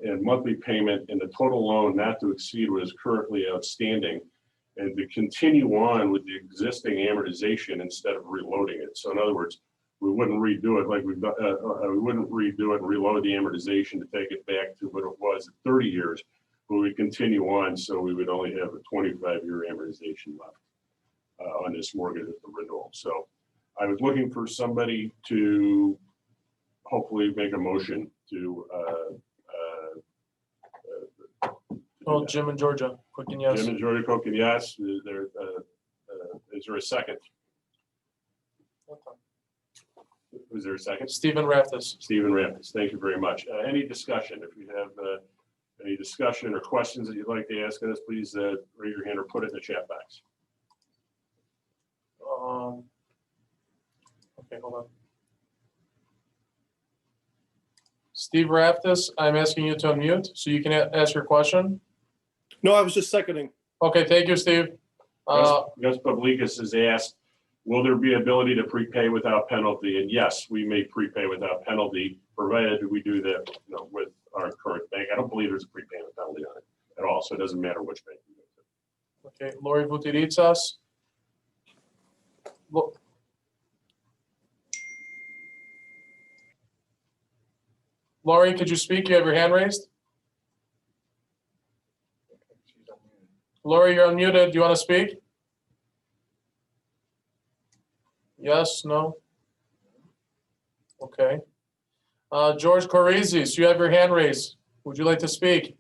and monthly payment and the total loan not to exceed what is currently outstanding, and to continue on with the existing amortization instead of reloading it. So in other words, we wouldn't redo it like we've done, we wouldn't redo it and reload the amortization to take it back to what it was at 30 years, but we continue on, so we would only have a 25-year amortization left on this mortgage at the renewal. So I was looking for somebody to hopefully make a motion to Oh, Jim and Georgia, quick and yes. Jim and Georgia Cook, yes. Is there a second? Was there a second? Stephen Raftis. Stephen Rampus, thank you very much. Any discussion? If you have any discussion or questions that you'd like to ask us, please raise your hand or put it in the chat box. Okay, hold on. Steve Raftis, I'm asking you to unmute so you can ask your question. No, I was just seconding. Okay, thank you, Steve. Gus Publicus has asked, will there be ability to prepay without penalty? And yes, we may prepay without penalty, provided we do that with our current bank. I don't believe there's a prepayment penalty on it at all, so it doesn't matter which bank you go to. Okay, Lori Vutiritsas. Lori, could you speak? You have your hand raised? Lori, you're unmuted. Do you want to speak? Yes, no? Okay. George Corizis, you have your hand raised. Would you like to speak?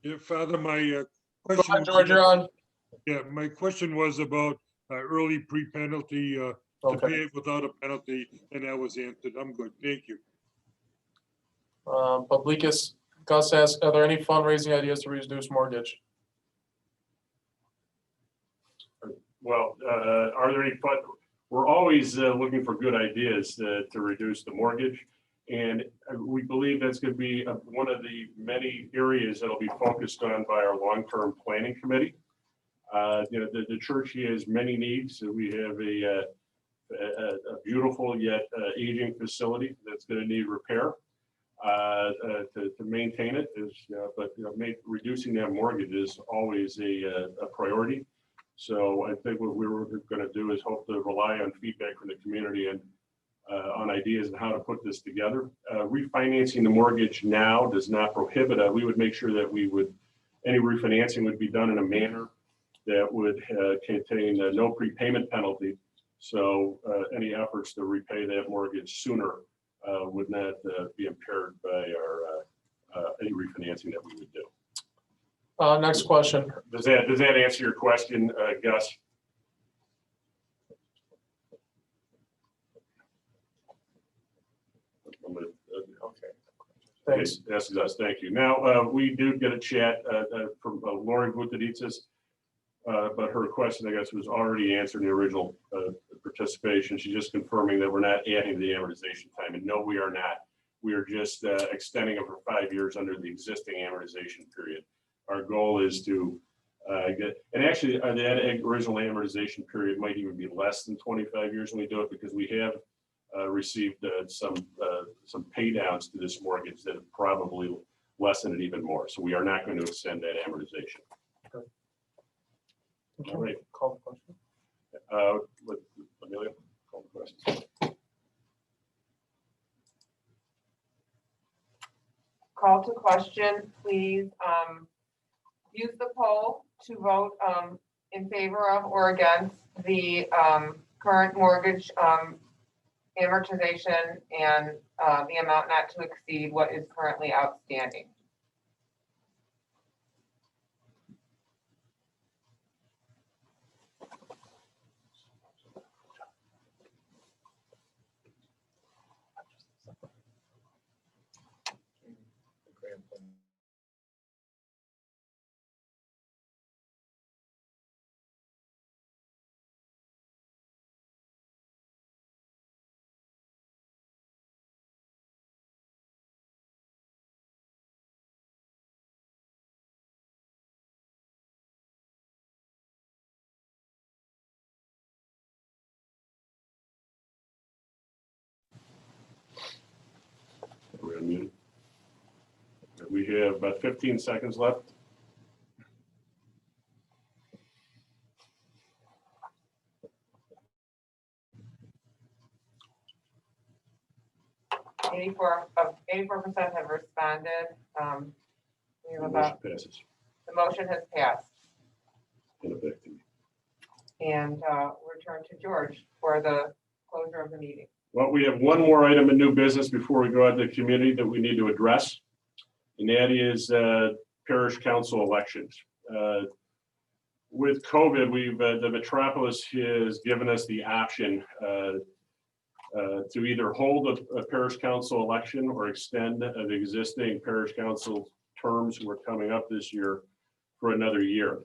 Yeah, Father, my Go question. ahead, George, you're on. Yeah, my question was about early pre-penalty, to Okay. pay it without a penalty, and that was answered. I'm good. Thank you. Publicus, Gus asks, are there any fundraising ideas to reduce mortgage? Well, are there any fun? We're always looking for good ideas to reduce the mortgage. And we believe that's going to be one of the many areas that'll be focused on by our long-term planning committee. The church here has many needs. So we have a beautiful yet aging facility that's going to need repair. To maintain it is, but reducing that mortgage is always a priority. So I think what we were going to do is hope to rely on feedback from the community and on ideas on how to put this together. Refinancing the mortgage now does not prohibit it. We would make sure that any refinancing would be done in a manner that would contain no prepayment penalty. So any efforts to repay that mortgage sooner would not be impaired by any refinancing that we would do. Next question. Does that answer your question, Gus? Okay. Thanks. Yes, it does. Thank you. Now, we do get a chat from Lori Vutiritsas, but her question, I guess, was already answered in the original participation. She's just confirming that we're not adding the amortization time. And no, we are not. We are just extending it for 5 years under the existing amortization period. Our goal is to and actually that original amortization period might even be less than 25 years when we do it, because we have received some pay downs to this mortgage that have probably lessen it even more. So we are not going to extend that amortization. Okay. All right. Call the question. Amelia, call the question. Call to question, please use the poll to vote in favor of or against the current mortgage amortization and the amount not to exceed what is currently outstanding. We have about 15 seconds left. Eighty-four percent have responded. We have The about, motion passes. the motion has passed. In effect. And return to George for the closure of the meeting. Well, we have one more item of new business before we go out to the community that we need to address. And that is parish council elections. With COVID, the metropolis has given us the option to either hold a parish council election or extend the existing parish council terms who are coming up this year for another year.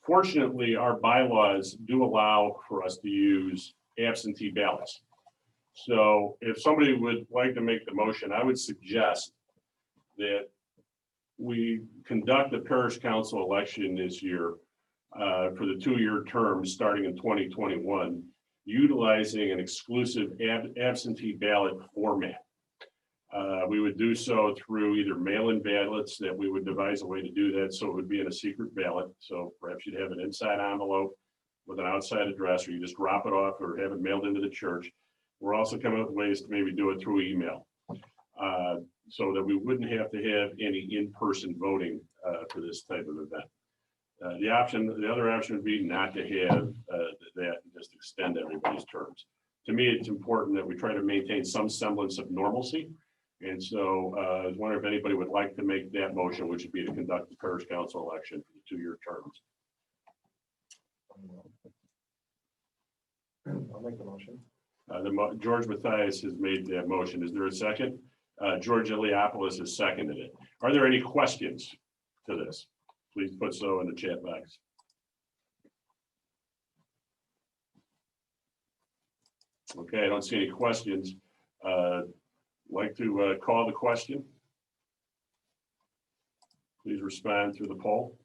Fortunately, our bylaws do allow for us to use absentee ballots. So if somebody would like to make the motion, I would suggest that we conduct the parish council election this year for the 2-year term starting in 2021, utilizing an exclusive absentee ballot format. We would do so through either mail-in ballots that we would devise a way to do that. So it would be in a secret ballot. So perhaps you'd have an inside envelope with an outside address, or you just drop it off or have it mailed into the church. We're also coming up with ways to maybe do it through email so that we wouldn't have to have any in-person voting for this type of event. The other option would be not to have that and just extend everybody's terms. To me, it's important that we try to maintain some semblance of normalcy. And so I was wondering if anybody would like to make that motion, which would be to conduct the parish council election for the 2-year terms. I'll make the motion. George Mathias has made that motion. Is there a second? George Eliopoulos has seconded it. Are there any questions to this? Please put so in the chat box. Okay, I don't see any questions. Like to call the question. Please respond through the poll.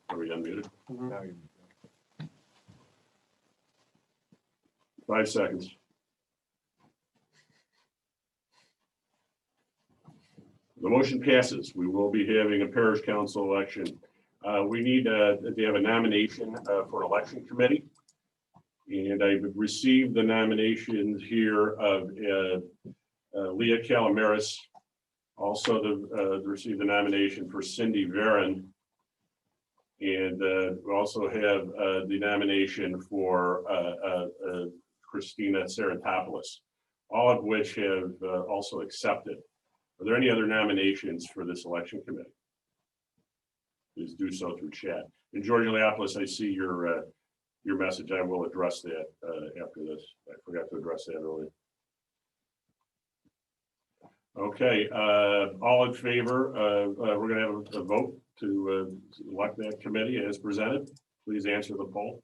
Are we unmuted? 5 seconds. The motion passes. We will be having a parish council election. We need to have a nomination for an election committee. And I've received the nominations here of Leah Calamaris. Also received the nomination for Cindy Varon. And we also have the nomination for Christina Sarantopoulos, all of which have also accepted. Are there any other nominations for this election committee? Please do so through chat. And George Eliopoulos, I see your message. I will address that after this. I forgot to address that earlier. Okay, all in favor? We're going to have a vote to elect that committee as presented. Please answer the poll.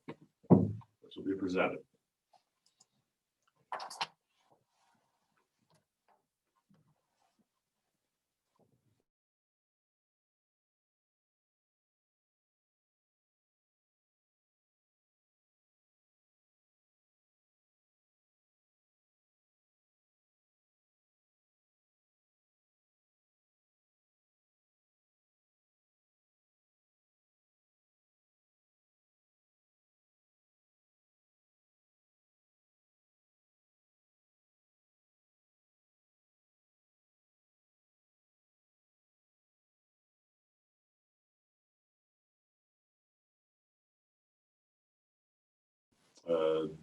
This will be presented.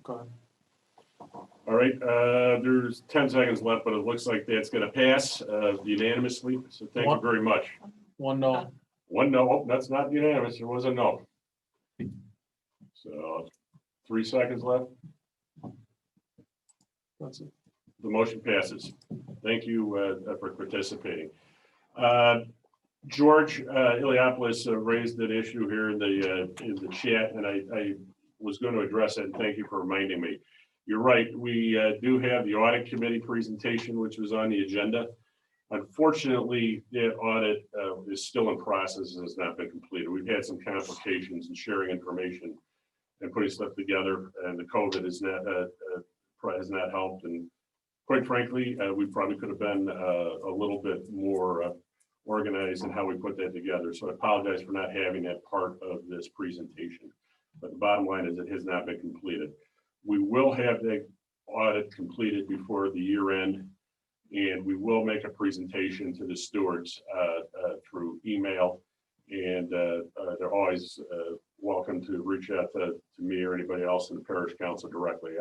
Go ahead. All right, there's 10 seconds left, but it looks like that's going to pass unanimously. So thank you very much. One no. One no, oh, that's not unanimous. There was a no. So 3 seconds left. That's it. The motion passes. Thank you for participating. George Iliopoulos raised an issue here in the chat, and I was going to address it, and thank you for reminding me. You're right, we do have the audit committee presentation, which was on the agenda. Unfortunately, that audit is still in process and has not been completed. We've had some complications in sharing information and putting stuff together, and the COVID has not helped. And quite frankly, we probably could have been a little bit more organized in how we put that together. So I apologize for not having that part of this presentation. But the bottom line is it has not been completed. We will have the audit completed before the year end, and we will make a presentation to the stewards through email. And they're always welcome to reach out to me or anybody else in the parish council directly.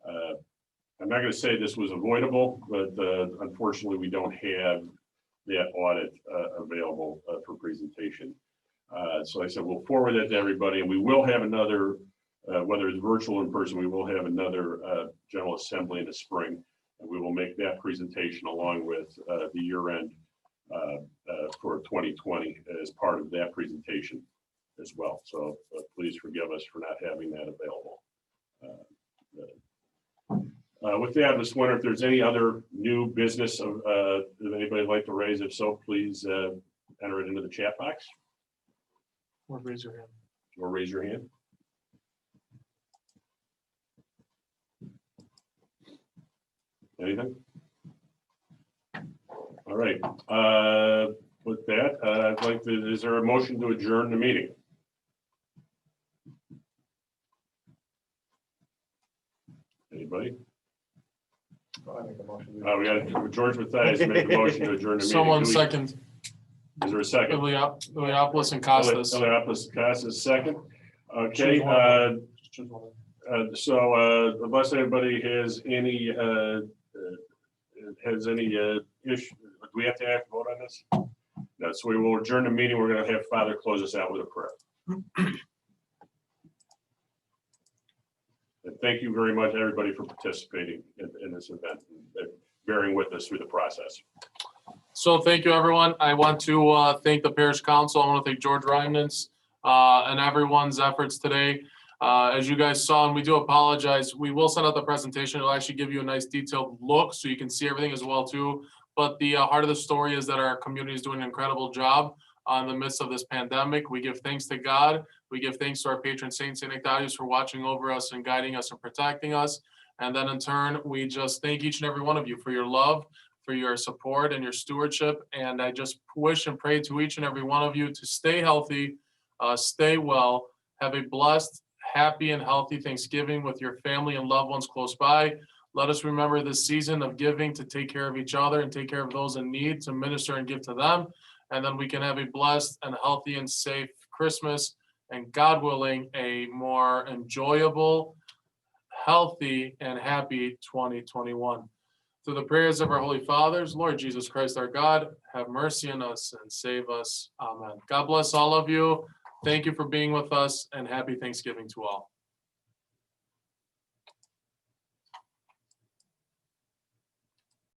I'm not going to say this was avoidable, but unfortunately, we don't have that audit available for presentation. So like I said, we'll forward that to everybody, and we will have another, whether it's virtual or in person, we will have another General Assembly in the spring, and we will make that presentation along with the year-end for 2020 as part of that presentation as well. So please forgive us for not having that available. With that, I just wonder if there's any other new business that anybody would like to raise. If so, please enter it into the chat box Or raise your hand. or raise your hand. Anything? All right. With that, I'd like to, is there a motion to adjourn the meeting? Anybody? We got George Mathias make a motion to adjourn the meeting. Someone Do we- second. Is there a second? Iliopoulos and Costas. Iliopoulos, Costas, second. Okay, Choose one. Choose one. so unless anybody has any issue, do we have to act vote on this? No, so we will adjourn the meeting. We're going to have Father close us out with a prayer. And thank you very much, everybody, for participating in this event and bearing with us through the process. So thank you, everyone. I want to thank the parish council. I want to thank George Reimnitz and everyone's efforts today. As you guys saw, and we do apologize, we will send out the presentation. It'll actually give you a nice detailed look so you can see everything as well too. But the heart of the story is that our community is doing an incredible job in the midst of this pandemic. We give thanks to God. We give thanks to our patron saint, St. Ignatius, for watching over us and guiding us and protecting us. And then in turn, we just thank each and every one of you for your love, for your support and your stewardship. And I just wish and pray to each and every one of you to stay healthy, stay well, have a blessed, happy and healthy Thanksgiving with your family and loved ones close by. Let us remember this season of giving to take care of each other and take care of those in need, to minister and give to them. And then we can have a blessed and healthy and safe Christmas, and God willing, a more enjoyable, healthy and happy 2021. Through the prayers of our Holy Fathers, Lord Jesus Christ, our God, have mercy on us and save us. Amen. God bless all of you. Thank you for being with us, and happy Thanksgiving to all.